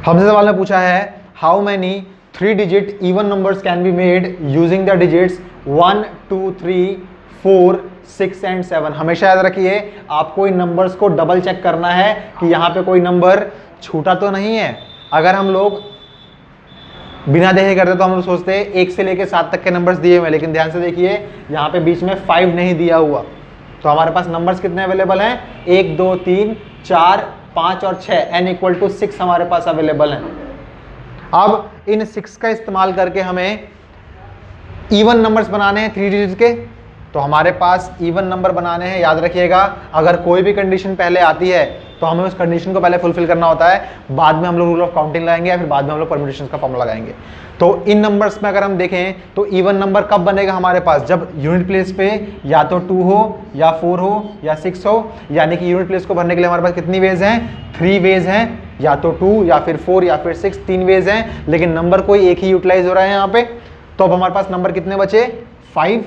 हमसे सवाल में पूछा है how many 3 digit even numbers can be made using the digits 1 2 3 4 6 and 7। हमेशा याद रखिए, आपको इन नंबर्स को डबल चेक करना है कि यहाँ पे कोई नंबर छूटा तो नहीं है। अगर हम लोग बिना देखे करते तो हम लोग सोचते हैं 1 से लेकर 7 तक के नंबर्स दिए हुए, लेकिन ध्यान से देखिए यहाँ पे बीच में 5 नहीं दिया हुआ। तो हमारे पास नंबर्स कितने अवेलेबल हैं, 1 2 3 4 5 और 6, n = 6 हमारे पास अवेलेबल हैं। अब इन 6 का इस्तेमाल करके हमें इवन नंबर्स बनाने हैं 3 डिजिट के। तो हमारे पास इवन नंबर बनाने हैं, याद रखिएगा अगर कोई भी कंडीशन पहले आती है तो हमें उस कंडीशन को पहले फुलफिल करना होता है, बाद में हम लोग रूल ऑफ काउंटिंग लगाएंगे या फिर बाद में हम लोग परम्यूटेशन का फॉर्मूला लगाएंगे। तो इन नंबर्स में अगर हम देखें तो इवन नंबर कब बनेगा हमारे पास, जब यूनिट प्लेस पे या तो 2 हो या 4 हो या 6 हो, यानी कि यूनिट प्लेस को भरने के लिए हमारे पास कितनी वेज हैं, 3 वेज हैं, या तो 2 या फिर 4 या फिर 6, 3 वेज हैं, लेकिन नंबर कोई एक ही यूटिलाइज हो रहा है यहाँ पे। तो अब हमारे पास नंबर कितने बचे, 5।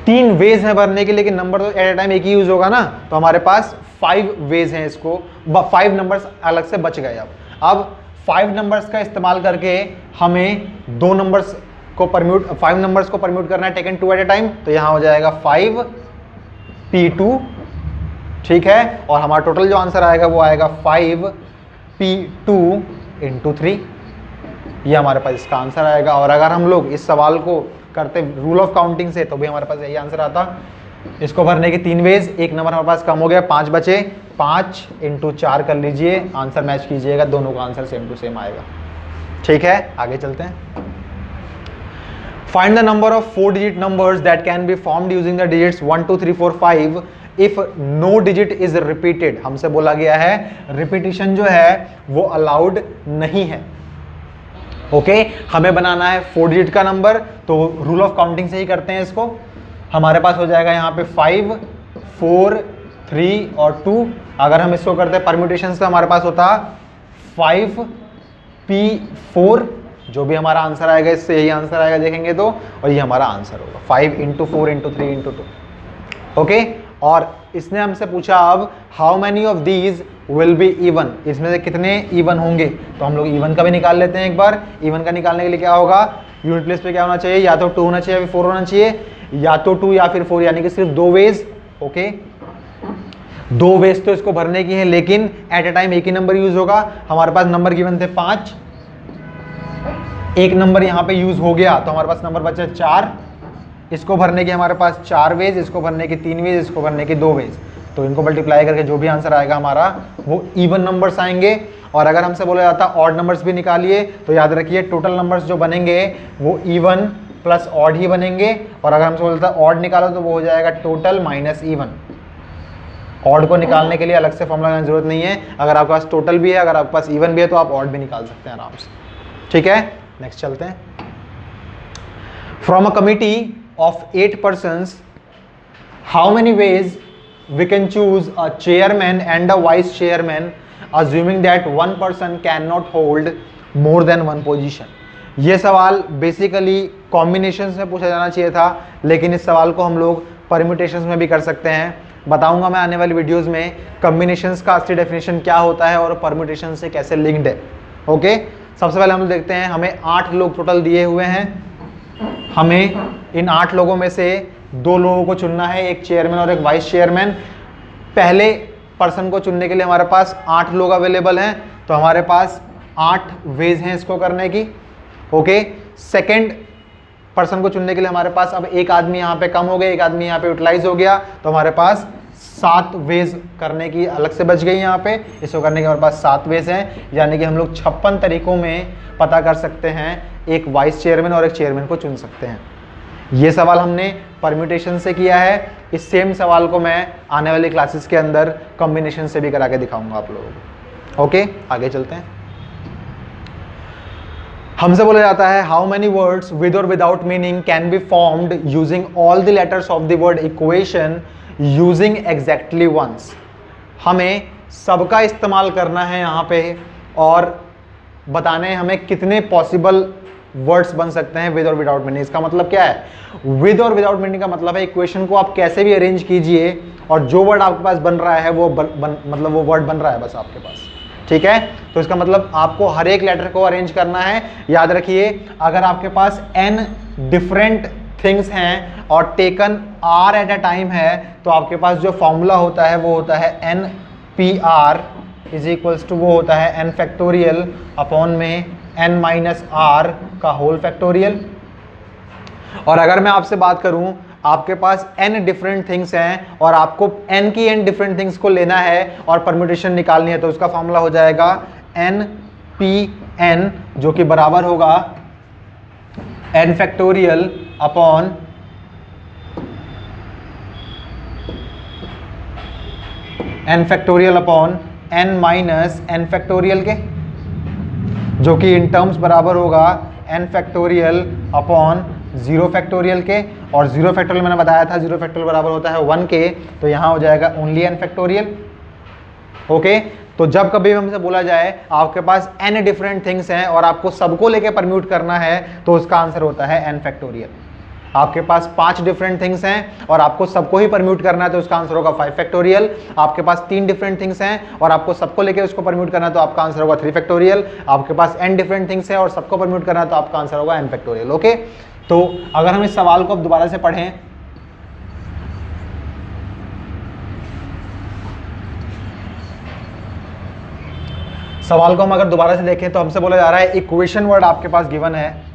3 वेज हैं भरने के, लेकिन नंबर तो एट ए टाइम एक ही यूज होगा ना, तो हमारे पास 5 वेज हैं, इसको 5 नंबर्स अलग से बच गए। अब 5 नंबर्स का इस्तेमाल करके हमें 2 नंबर्स को परम्यूट 5 नंबर्स को परम्यूट करना है टेकन 2 एट ए टाइम। तो यहां हो जाएगा 5p2, ठीक है, और हमारा टोटल जो आंसर आएगा वो आएगा 5p2 × 3। ये हमारे पास इसका आंसर आएगा। और अगर हम लोग इस सवाल को करते रूल ऑफ काउंटिंग से तो भी हमारे पास यही आंसर आता। इसको भरने के 3 वेज, एक नंबर हमारे पास कम हो गया, 5 बचे, 5 × 4 कर लीजिए, आंसर मैच कीजिएगा, दोनों का आंसर सेम टू सेम आएगा। ठीक है, आगे चलते हैं। Find the number of 4 digit numbers that can be formed using the digits 1 2 3 4 5 if no digit is repeated. हमसे बोला गया है रिपीटिशन जो है वो अलाउड नहीं है। ओके, हमें बनाना है 4 डिजिट का नंबर, तो रूल ऑफ काउंटिंग से ही करते हैं इसको। हमारे पास हो जाएगा यहाँ पे 5 4 3 और 2। अगर हम इसको करते हैं परम्यूटेशन से, हमारे पास होता 5p4, जो भी हमारा आंसर आएगा इससे यही आंसर आएगा देखेंगे तो, और ये हमारा आंसर होगा 5 × 4 × 3 × 2। ओके, और इसने हमसे पूछा अब how many of these will be even, इसमें से कितने इवन होंगे। तो हम लोग इवन का भी निकाल लेते हैं एक बार। इवन का निकालने के लिए क्या होगा, यूनिट प्लेस पे क्या होना चाहिए, या तो 2 होना चाहिए या फिर 4 होना चाहिए, या तो 2 या फिर 4, यानी कि सिर्फ 2 वेज। ओके, 2 वेज तो इसको भरने की है, लेकिन एट ए टाइम एक ही नंबर यूज होगा। हमारे पास नंबर गिवन थे 5, एक नंबर यहाँ पे यूज हो गया तो हमारे पास नंबर बचा 4। इसको भरने के हमारे पास 4 वेज, इसको भरने के 3 वेज, इसको भरने के 2 वेज। तो इनको मल्टीप्लाई करके जो भी आंसर आएगा हमारा वो इवन नंबर्स आएंगे। और अगर हमसे बोला जाता ऑड नंबर्स भी निकालिए, तो याद रखिए टोटल नंबर्स जो बनेंगे वो इवन प्लस ऑड ही बनेंगे। और अगर हमसे बोलता ऑड निकालो तो वो हो जाएगा टोटल माइनस इवन। ऑड को निकालने के लिए अलग से फॉर्मूला लगाने की जरूरत नहीं है। अगर आपके पास टोटल भी है, अगर आपके पास इवन भी है, तो आप ऑड भी निकाल सकते हैं आराम से। ठीक है, नेक्स्ट चलते हैं। From a committee of 8 persons, how many ways we can choose a chairman and a vice chairman, assuming that one person cannot hold more than one position। ये सवाल बेसिकली कॉम्बिनेशंस में पूछा जाना चाहिए था, लेकिन इस सवाल को हम लोग परम्यूटेशंस में भी कर सकते हैं। बताऊंगा मैं आने वाली वीडियोस में कॉम्बिनेशंस का असली डेफिनेशन क्या होता है और परम्यूटेशन से कैसे लिंक्ड है। ओके, सबसे पहले हम लोग देखते हैं, हमें 8 लोग टोटल दिए हुए हैं। हमें इन 8 लोगों में से 2 लोगों को चुनना है, एक चेयरमैन और एक वाइस चेयरमैन। पहले पर्सन को चुनने के लिए हमारे पास 8 लोग अवेलेबल हैं, तो हमारे पास 8 वेज हैं इसको करने की। ओके, सेकंड पर्सन को चुनने के लिए हमारे पास अब एक आदमी यहाँ पे कम हो गया, एक आदमी यहाँ पे यूटिलाइज हो गया, तो हमारे पास 7 वेज करने की अलग से बच गई यहाँ पे। इसको करने के हमारे पास 7 वेज हैं, यानी कि हम लोग 56 तरीकों में पता कर सकते हैं, एक वाइस चेयरमैन और एक चेयरमैन को चुन सकते हैं। ये सवाल हमने परम्यूटेशन से किया है। इस सेम सवाल को मैं आने वाली क्लासेस के अंदर कॉम्बिनेशन से भी करा के दिखाऊंगा आप लोगों को। ओके, आगे चलते हैं। हमसे बोला जाता है हाउ मेनी वर्ड्स विद और without meaning can be formed using all the letters of the word equation using exactly once. हमें सबका इस्तेमाल करना है यहाँ पे और बताने हमें कितने पॉसिबल वर्ड्स बन सकते हैं विद और विदाउट मीनिंग। इसका मतलब क्या है, विद और विदाउट मीनिंग का मतलब है इक्वेशन को आप कैसे भी अरेंज कीजिए और जो वर्ड आपके पास बन रहा है वो मतलब वो वर्ड बन रहा है बस आपके पास। ठीक है, तो इसका मतलब आपको हर एक लेटर को अरेंज करना है। याद रखिए, अगर आपके पास n डिफरेंट थिंग्स हैं और taken r at a time है, तो आपके पास जो फॉर्मूला होता है वो होता है NPR इज इक्वल्स टू वो होता है n फैक्टोरियल अपॉन में n - r का होल फैक्टोरियल। और अगर मैं आपसे बात करूं, आपके पास n डिफरेंट थिंग्स हैं और आपको n की n डिफरेंट थिंग्स को लेना है और परम्यूटेशन निकालनी है, तो उसका फॉर्मूला हो जाएगा npn, जो कि बराबर होगा n factorial upon n minus n factorial के, जो कि इन टर्म्स बराबर होगा n फैक्टोरियल अपॉन 0 फैक्टोरियल के, और 0 फैक्टोरियल मैंने बताया था 0 फैक्टोरियल बराबर होता है 1 के, तो यहाँ हो जाएगा ओनली n फैक्टोरियल। ओके, तो जब कभी हमसे बोला जाए आपके पास n डिफरेंट थिंग्स हैं और आपको सबको लेके परम्यूट करना है, तो उसका आंसर होता है n फैक्टोरियल। आपके पास 5 डिफरेंट थिंग्स हैं और आपको सबको ही परम्यूट करना है, तो उसका आंसर होगा 5 फैक्टोरियल। आपके पास 3 डिफरेंट थिंग्स हैं और आपको सबको लेके उसको परम्यूट करना है, तो आपका आंसर होगा 3 फैक्टोरियल। आपके पास n डिफरेंट थिंग्स हैं और सबको परम्यूट करना है, तो आपका आंसर होगा n फैक्टोरियल। ओके, तो अगर हम इस सवाल को अब दोबारा से पढ़ें, सवाल को हम अगर दोबारा से देखें तो हमसे बोला जा रहा है इक्वेशन वर्ड आपके पास गिवन है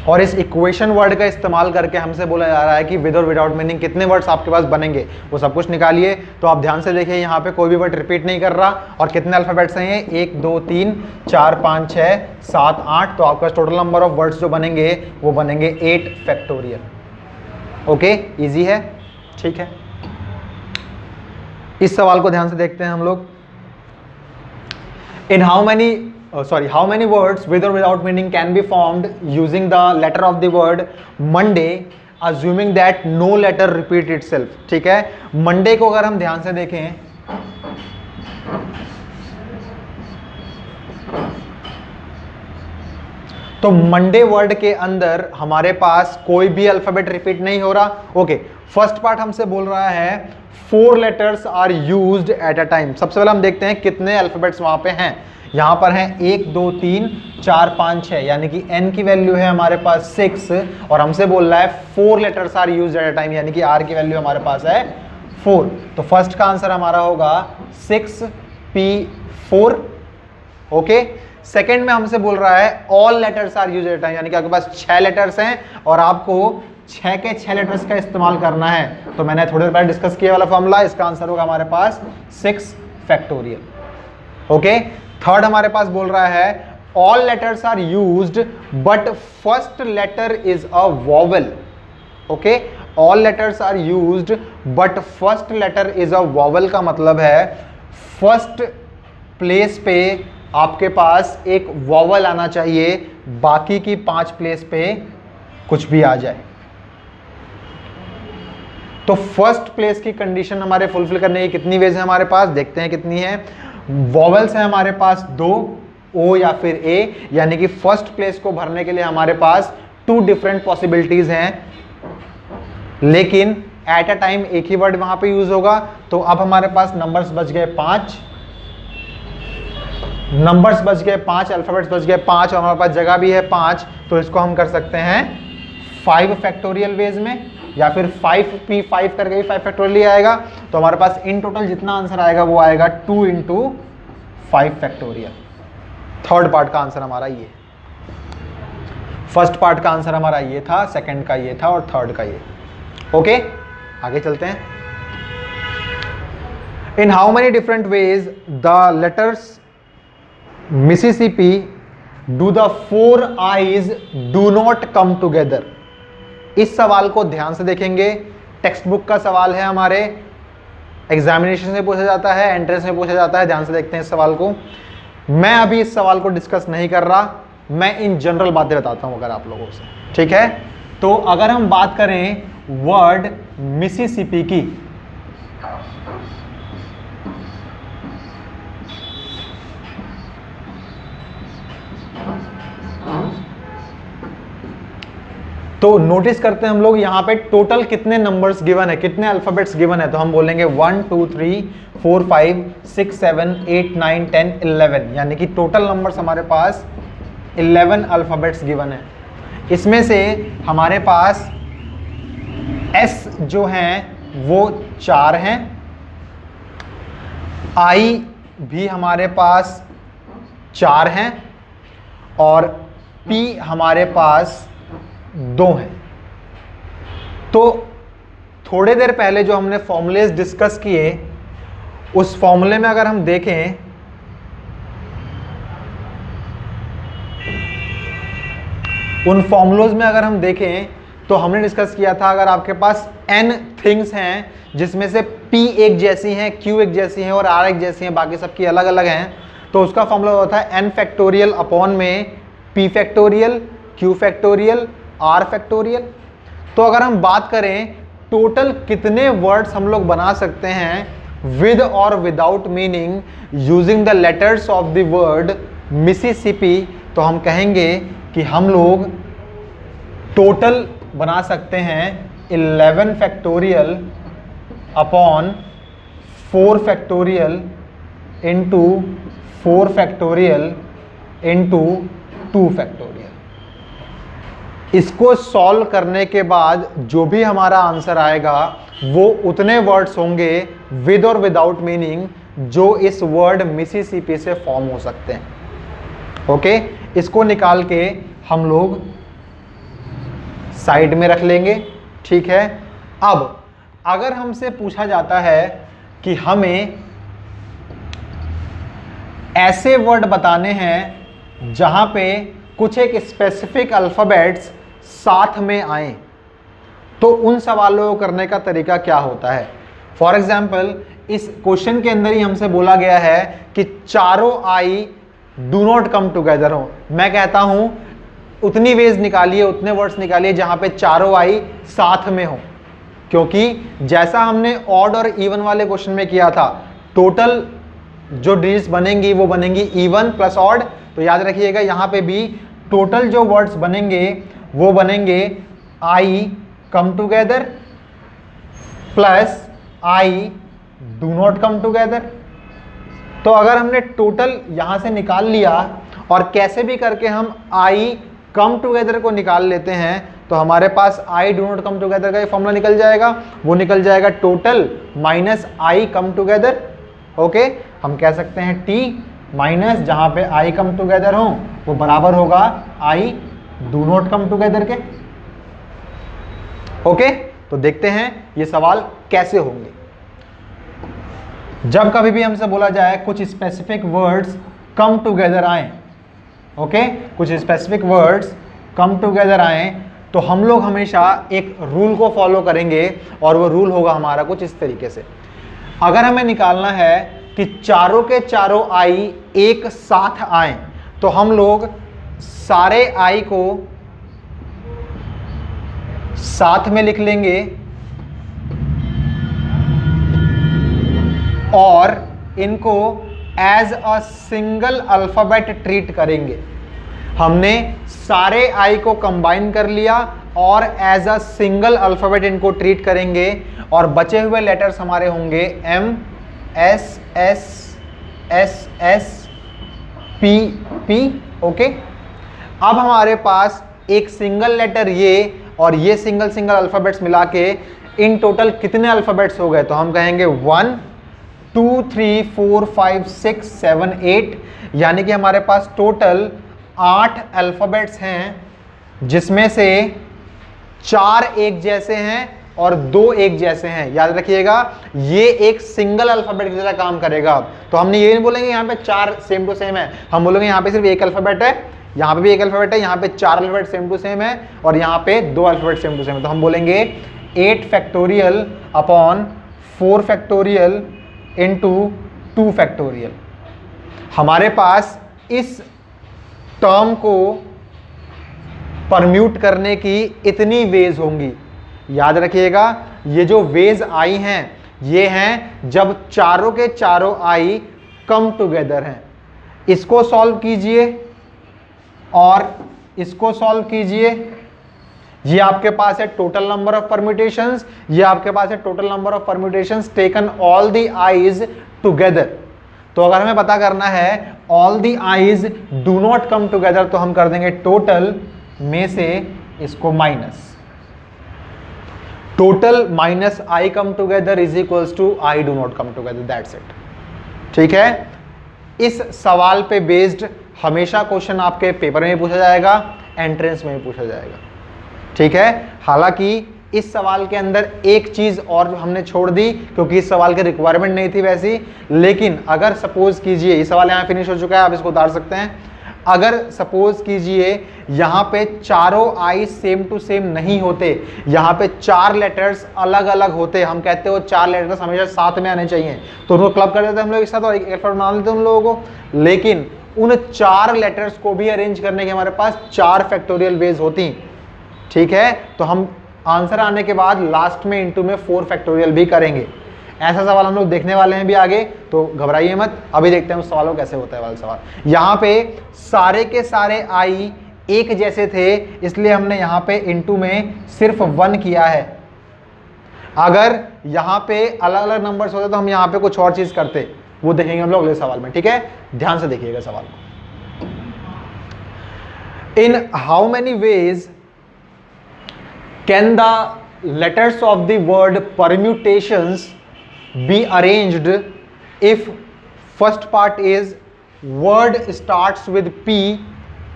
और इस इक्वेशन वर्ड का इस्तेमाल करके हमसे बोला जा रहा है कि विद और विदाउट मीनिंग कितने वर्ड्स आपके पास बनेंगे, वो सब कुछ निकालिए। तो आप ध्यान से देखिए, यहाँ पे कोई भी वर्ड रिपीट नहीं कर रहा और कितने अल्फाबेट्स हैं ये 1 2 3 4 5 6 7 8, तो आपका टोटल नंबर ऑफ वर्ड्स जो बनेंगे वो बनेंगे 8 फैक्टोरियल। ओके, ईजी है, ठीक है। इस सवाल को ध्यान से देखते हैं हम लोग। In how many words with or without meaning can be formed using the letter of the word Monday assuming that no letter repeat itself। ठीक है, मंडे को अगर हम ध्यान से देखें तो मंडे वर्ड के अंदर हमारे पास कोई भी अल्फाबेट रिपीट नहीं हो रहा। ओके, फर्स्ट पार्ट हमसे बोल रहा है 4 letters are used at a time. सबसे पहले हम देखते हैं कितने अल्फाबेट्स वहां पे हैं। यहां पर हैं 1 2 3 4 5 6, यानी कि n की वैल्यू है हमारे पास 6 और हमसे बोल रहा है 4 letters are used at a time, यानी कि r की वैल्यू हमारे पास है 4। तो फर्स्ट का आंसर हमारा होगा 6p4। ओके, सेकेंड में हमसे बोल रहा है all letters are used at a time, यानी कि आपके पास 6 लेटर्स हैं और आपको 6 के 6 लेटर्स का इस्तेमाल करना है। तो मैंने थोड़ी देर पहले डिस्कस किया वाला फॉर्मूला, इसका आंसर होगा हमारे पास 6 फैक्टोरियल। ओके, थर्ड हमारे पास बोल रहा है all letters are used but first letter is a vowel. Okay, all letters are used but first letter is a vowel का मतलब है फर्स्ट प्लेस पे आपके पास एक वॉवेल आना चाहिए, बाकी की 5 प्लेस पे कुछ भी आ जाए। तो फर्स्ट प्लेस की कंडीशन हमारे फुलफिल करने की कितनी वेज है हमारे पास, देखते हैं कितनी है। वॉवेल्स है हमारे पास 2, ओ या फिर ए, यानी कि फर्स्ट प्लेस को भरने के लिए हमारे पास 2 डिफरेंट पॉसिबिलिटीज हैं, लेकिन एट अ टाइम एक ही वर्ड वहां पे यूज होगा। तो अब हमारे पास नंबर्स बच गए 5, नंबर्स बच गए 5, अल्फाबेट्स बच गए 5 और हमारे पास जगह भी है 5, तो इसको हम कर सकते हैं 5 फैक्टोरियल वेज में, या फिर 5p5 करके भी 5 फैक्टोरियल आएगा। तो हमारे पास इन टोटल जितना आंसर आएगा वो आएगा 2 × 5 फैक्टोरियल। थर्ड पार्ट का आंसर हमारा ये, फर्स्ट पार्ट का आंसर हमारा ये था, सेकंड का ये था और थर्ड का ये। ओके, आगे चलते हैं। In how many different ways the letters Mississippi do the 4 eyes do not come together. इस सवाल को ध्यान से देखेंगे, टेक्स्ट बुक का सवाल है, हमारे एग्जामिनेशन से पूछा जाता है, एंट्रेंस में पूछा जाता है। ध्यान से देखते हैं इस सवाल को। मैं अभी इस सवाल को डिस्कस नहीं कर रहा, मैं इन जनरल बातें बताता हूं अगर आप लोगों से, ठीक है। तो अगर हम बात करें वर्ड मिसिसिपी की, तो नोटिस करते हैं हम लोग यहाँ पे टोटल कितने नंबर्स गिवन है, कितने अल्फाबेट्स गिवन है। तो हम बोलेंगे 1 2 3 4 5 6 7 8 9 10 11, यानी कि टोटल नंबर्स हमारे पास 11 अल्फाबेट्स गिवन है। इसमें से हमारे पास एस जो हैं वो 4 हैं, आई भी हमारे पास 4 हैं और P हमारे पास 2 हैं। तो थोड़े देर पहले जो हमने फॉर्मूलेज डिस्कस किए, उस फॉर्मूले में अगर हम देखें उन फॉर्मूलोज में अगर हम देखें तो हमने डिस्कस किया था, अगर आपके पास n थिंग्स हैं जिसमें से P एक जैसी हैं, Q एक जैसी हैं और R एक जैसी हैं, बाकी सबकी अलग अलग हैं, तो उसका फॉर्मूला होता है n फैक्टोरियल अपॉन में P factorial, Q factorial, R factorial. तो अगर हम बात करें टोटल कितने वर्ड्स हम लोग बना सकते हैं विद और without meaning using the letters of the word Mississippi, तो हम कहेंगे कि हम लोग टोटल बना सकते हैं 11 factorial upon 4 factorial into 4 factorial into 2 factorial. इसको सॉल्व करने के बाद जो भी हमारा आंसर आएगा वो उतने वर्ड्स होंगे विद और विदाउट मीनिंग जो इस वर्ड मिसिसिपी से फॉर्म हो सकते हैं। ओके, इसको निकाल के हम लोग साइड में रख लेंगे। ठीक है, अब अगर हमसे पूछा जाता है कि हमें ऐसे वर्ड बताने हैं जहां पे कुछ एक स्पेसिफिक अल्फाबेट्स साथ में आए, तो उन सवालों को करने का तरीका क्या होता है। फॉर एग्जाम्पल, इस क्वेश्चन के अंदर ही हमसे बोला गया है कि चारों आई डू नॉट कम टुगेदर हो। मैं कहता हूं उतनी वेज निकालिए, उतने वर्ड्स निकालिए जहां पे चारों आई साथ में हो, क्योंकि जैसा हमने ऑड और इवन वाले क्वेश्चन में किया था, टोटल जो डिजिट्स बनेंगी वो बनेंगी इवन प्लस ऑड। तो याद रखिएगा यहां पे भी टोटल जो वर्ड्स बनेंगे वो बनेंगे I come together plus I do not come together. तो अगर हमने टोटल यहां से निकाल लिया और कैसे भी करके हम आई कम टुगेदर को निकाल लेते हैं, तो हमारे पास I do not come together का ये फॉर्मूला निकल जाएगा। वो निकल जाएगा total minus I come together. Okay, हम कह सकते हैं टी माइनस जहां पे आई कम टुगेदर हो वो बराबर होगा आई डू नॉट कम टुगेदर के। ओके, तो देखते हैं ये सवाल कैसे होंगे। जब कभी भी हमसे बोला जाए कुछ स्पेसिफिक वर्ड्स कम टुगेदर आए, ओके, कुछ स्पेसिफिक वर्ड्स कम टुगेदर आए, तो हम लोग हमेशा एक रूल को फॉलो करेंगे और वो रूल होगा हमारा कुछ इस तरीके से। अगर हमें निकालना है कि चारों के चारों आई एक साथ आए, तो हम लोग सारे आई को साथ में लिख लेंगे और इनको as a single alphabet treat करेंगे। हमने सारे आई को कंबाइन कर लिया और एज अ सिंगल अल्फाबेट इनको ट्रीट करेंगे, और बचे हुए लेटर्स हमारे होंगे M, S, S, S, S, P, P. Okay, अब हमारे पास एक सिंगल लेटर ये और ये सिंगल सिंगल अल्फाबेट्स मिला के इन टोटल कितने अल्फाबेट्स हो गए, तो हम कहेंगे 1 2 3 4 5 6 7 8, यानी कि हमारे पास टोटल 8 अल्फाबेट्स हैं, जिसमें से 4 एक जैसे हैं और 2 एक जैसे हैं। याद रखिएगा ये एक सिंगल अल्फाबेट की तरह काम करेगा। तो हमने ये नहीं बोलेंगे यहाँ पे 4 सेम टू सेम है, हम बोलेंगे यहाँ पे सिर्फ एक अल्फाबेट है, यहाँ पे भी एक अल्फाबेट है, यहाँ पे 4 अल्फाबेट सेम टू सेम है और यहाँ पे 2 अल्फाबेट सेम टू सेम है। तो हम बोलेंगे 8 factorial upon 4 factorial into 2 factorial. हमारे पास इस टर्म को परम्यूट करने की इतनी वेज होंगी। याद रखिएगा ये जो वेज आई हैं ये हैं जब चारों के चारों आई कम टुगेदर हैं। इसको सॉल्व कीजिए और इसको सॉल्व कीजिए। ये आपके पास है टोटल नंबर ऑफ परम्यूटेशंस, ये आपके पास है total number of permutations taken all the I's together. तो अगर हमें पता करना है all the I's do not come together, तो हम कर देंगे टोटल में से इसको minus, total minus I come together is equals to I do not come together, that's it. ठीक है, इस सवाल पे बेस्ड हमेशा क्वेश्चन आपके पेपर में भी पूछा जाएगा, एंट्रेंस में भी पूछा जाएगा। ठीक है, हालांकि इस सवाल के अंदर एक चीज और हमने छोड़ दी क्योंकि इस सवाल की रिक्वायरमेंट नहीं थी वैसी, लेकिन अगर सपोज कीजिए, ये सवाल यहाँ फिनिश हो चुका है, आप इसको उतार सकते हैं। अगर सपोज कीजिए यहाँ पे चारों आई सेम टू सेम नहीं होते, यहाँ पे 4 लेटर्स अलग अलग होते, हम कहते हो 4 लेटर्स हमेशा साथ में आने चाहिए, तो उनको क्लब कर देते हम लोग एक साथ और एक एल्फाबेट बना लेते उन लोगों को। लेकिन उन 4 लेटर्स को भी अरेंज करने के हमारे पास 4 फैक्टोरियल वेज होती। ठीक है, तो हम आंसर आने के बाद लास्ट में इनटू में 4 फैक्टोरियल भी करेंगे। ऐसा सवाल हम लोग देखने वाले हैं भी आगे, तो घबराइए मत। अभी देखते हैं उस सवालों कैसे होता है वाला सवाल। यहाँ पे सारे के सारे आई एक जैसे थे, इसलिए हमने यहाँ पे इनटू में सिर्फ 1 किया है। अगर यहाँ पे अलग अलग नंबर्स होते तो हम यहाँ पे कुछ और चीज करते, वो देखेंगे हम लोग अगले सवाल में। ठीक है, ध्यान से देखिएगा सवाल को। In how many ways can the letters of the word permutations be arranged if first part is word starts with P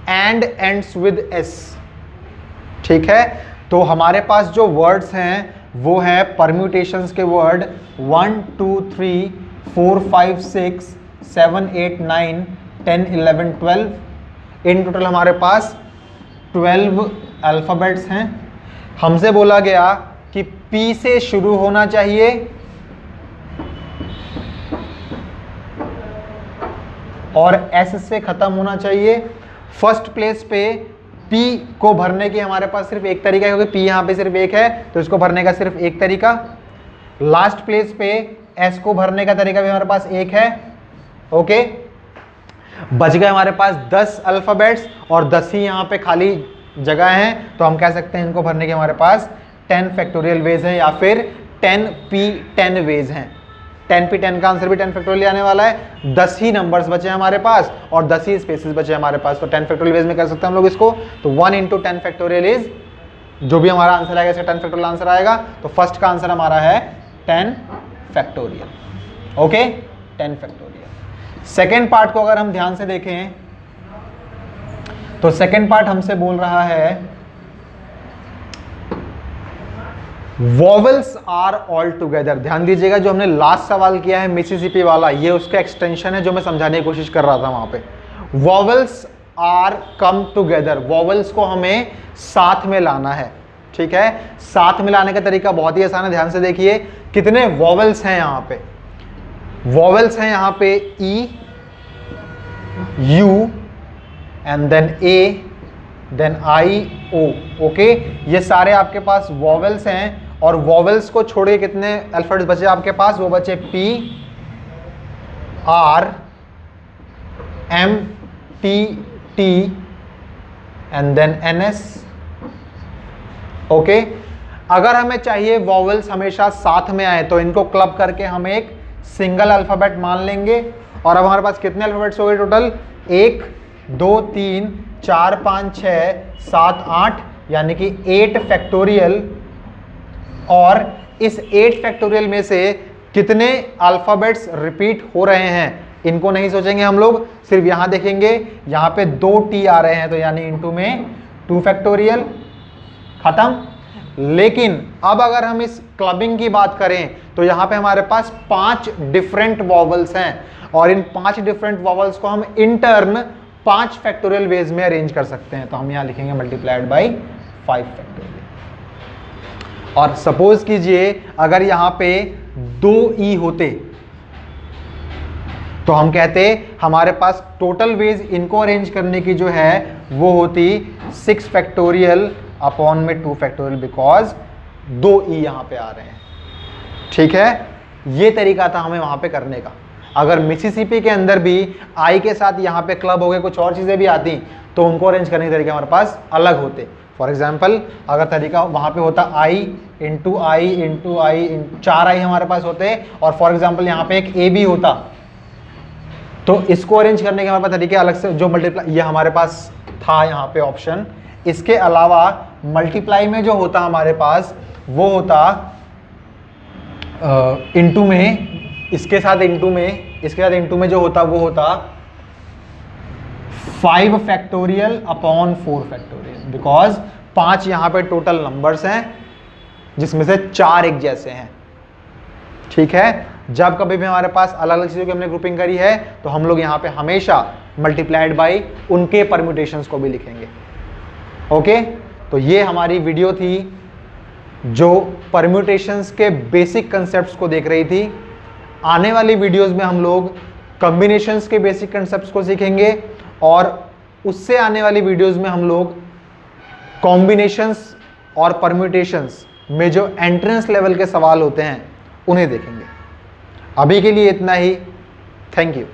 and ends with S। ठीक है, तो हमारे पास जो वर्ड्स हैं वो है परम्यूटेशंस के वर्ड 1 2 3 4 5 6 7 8 9 10 11 12। इन टोटल हमारे पास 12 अल्फाबेट्स हैं। हमसे बोला गया कि P से शुरू होना चाहिए और S से खत्म होना चाहिए। फर्स्ट प्लेस पे P को भरने की हमारे पास सिर्फ एक तरीका है, क्योंकि P यहाँ पे सिर्फ एक है तो इसको भरने का सिर्फ एक तरीका। लास्ट प्लेस पे S को भरने का तरीका भी हमारे पास एक है। ओके, बच गए हमारे पास 10 अल्फाबेट्स और 10 ही यहाँ पे खाली जगह हैं, तो हम कह सकते हैं इनको भरने के हमारे पास 10 फैक्टोरियल वेज हैं या फिर 10p10 वेज हैं। 10p10 का आंसर भी 10 फैक्टोरियल आने वाला है। 10 ही नंबर्स बचे हमारे पास और 10 ही स्पेसेस बचे हमारे पास, तो 10 फैक्टोरियल वेज में कर सकते हैं हम लोग इसको। तो 1 इंटू 10 फैक्टोरियल इज, जो भी हमारा आंसर आएगा इसका 10 फैक्टोरियल आंसर आएगा। तो फर्स्ट का आंसर हमारा है 10 factorial. Okay, 10 factorial. Second part को अगर हम ध्यान से देखें तो सेकेंड पार्ट हमसे बोल रहा है वॉवेल्स आर ऑल टुगेदर। ध्यान दीजिएगा, जो हमने लास्ट सवाल किया है मिसिसिपी वाला, ये उसका एक्सटेंशन है जो मैं समझाने की कोशिश कर रहा था वहां पे। Vowels are come together, vowels को हमें साथ में लाना है। ठीक है, साथ में लाने का तरीका बहुत ही आसान है। ध्यान से देखिए कितने वॉवेल्स हैं यहाँ पे। वॉवेल्स हैं यहाँ पे E, U and then A, then I, O. Okay, ये सारे आपके पास वॉवेल्स हैं और वॉवेल्स को छोड़ के कितने अल्फाबेट्स बचे आपके पास? वो बचे P, R, M, T, T and then N, S. Okay, अगर हमें चाहिए वॉवेल्स हमेशा साथ में आए तो इनको क्लब करके हम एक सिंगल अल्फाबेट मान लेंगे। और अब हमारे पास कितने अल्फाबेट्स हो गए टोटल? 1 2 3 4 5 6 7 8, यानी कि 8 फैक्टोरियल। और इस 8 फैक्टोरियल में से कितने अल्फाबेट्स रिपीट हो रहे हैं इनको नहीं सोचेंगे हम लोग, सिर्फ यहां देखेंगे। यहां पे 2 टी आ रहे हैं तो यानी इनटू में 2 फैक्टोरियल, खत्म। लेकिन अब अगर हम इस क्लबिंग की बात करें तो यहां पे हमारे पास 5 डिफरेंट वॉवल्स हैं और इन 5 डिफरेंट वॉवल्स को हम इंटर्न 5 फैक्टोरियल वेज में अरेंज कर सकते हैं। तो हम यहां लिखेंगे मल्टीप्लाइड बाई 5 फैक्टोरियल। और सपोज कीजिए अगर यहां पे 2 ई होते तो हम कहते हमारे पास टोटल वेज इनको अरेंज करने की जो है वो होती 6 फैक्टोरियल अपॉन में 2 फैक्टोरियल, बिकॉज 2 ई यहां पे आ रहे हैं। ठीक है, ये तरीका था हमें वहां पे करने का। अगर मिसिसिपी के अंदर भी आई के साथ यहाँ पे क्लब हो गए कुछ और चीज़ें भी आती तो उनको अरेंज करने के तरीके हमारे पास अलग होते। फॉर एग्जाम्पल अगर तरीका वहाँ पे होता आई इंटू आई इंटू आई, 4 आई हमारे पास होते, और फॉर एग्जाम्पल यहाँ पे एक ए भी होता तो इसको अरेंज करने के हमारे पास तरीके अलग से, जो मल्टीप्लाई ये हमारे पास था यहाँ पे ऑप्शन। इसके अलावा मल्टीप्लाई में जो होता हमारे पास वो होता इंटू में, इसके साथ इंटू में, इसके साथ इंटू में जो होता वो होता 5 फैक्टोरियल अपॉन 4 फैक्टोरियल, बिकॉज 5 यहां पे टोटल नंबर्स हैं जिसमें से 4 एक जैसे हैं। ठीक है, जब कभी भी हमारे पास अलग अलग चीजों की हमने ग्रुपिंग करी है तो हम लोग यहां पे हमेशा मल्टीप्लाइड बाई उनके परम्यूटेशंस को भी लिखेंगे। ओके, तो ये हमारी वीडियो थी जो परम्यूटेशंस के बेसिक कंसेप्ट्स को देख रही थी। आने वाली वीडियोस में हम लोग कॉम्बिनेशंस के बेसिक कंसेप्ट्स को सीखेंगे और उससे आने वाली वीडियोस में हम लोग कॉम्बिनेशंस और परम्यूटेशंस में जो एंट्रेंस लेवल के सवाल होते हैं उन्हें देखेंगे। अभी के लिए इतना ही। Thank you.